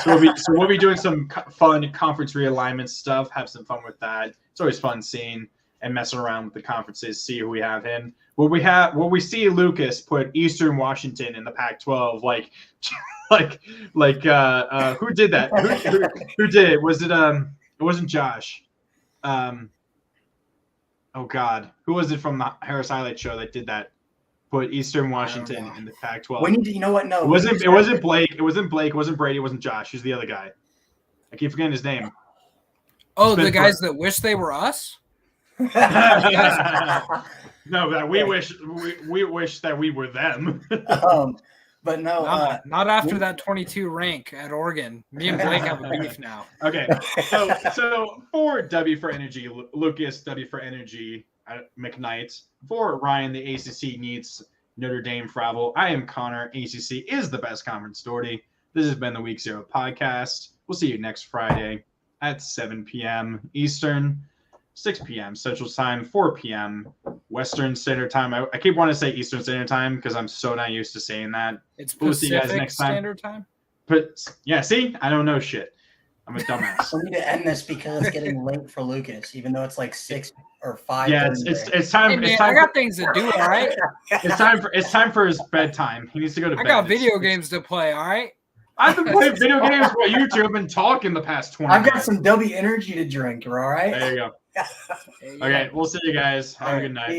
So we'll be doing some fun conference realignment stuff. Have some fun with that. It's always fun seeing and messing around with the conferences. See who we have in. Will we see Lucas put Eastern Washington in the Pac-12? Who did that? Who did it? Was it It wasn't Josh. Oh God, who was it from the Harris Highlight Show that did that? Put Eastern Washington in the Pac-12. You know what? No, it wasn't Blake. It wasn't Blake. It wasn't Brady. It wasn't Josh. Who's the other guy? I keep forgetting his name. Oh, the guys that wish they were us? No, that we wish that we were them. But no, not after that 22 rank at Oregon. Me and Blake have a beef now. Okay, so for W for Energy, Lucas, W for Energy, McKnight. For Ryan, the ACC needs Notre Dame Fravel. I am Connor. ACC is the best conference story. This has been the Week 0 podcast. We'll see you next Friday at 7 p.m. Eastern, 6 p.m. Central Time, 4 p.m. Western Standard Time. I keep wanting to say Eastern Standard Time because I'm so not used to saying that. It's we'll see you guys next time. Standard Time? But yeah, see? I don't know shit. I'm a dumbass. We need to end this because it's getting late for Lucas, even though it's like 6 or 5. Yeah, it's time. Hey, man, it's time. I got things to do. All right. It's time for his bedtime. He needs to go to bed. I got video games to play. All right. I've been playing video games while you two have been talking the past 20 I've got minutes. some W energy to drink. All right. There you go. Okay, we'll see you guys. Have a good night.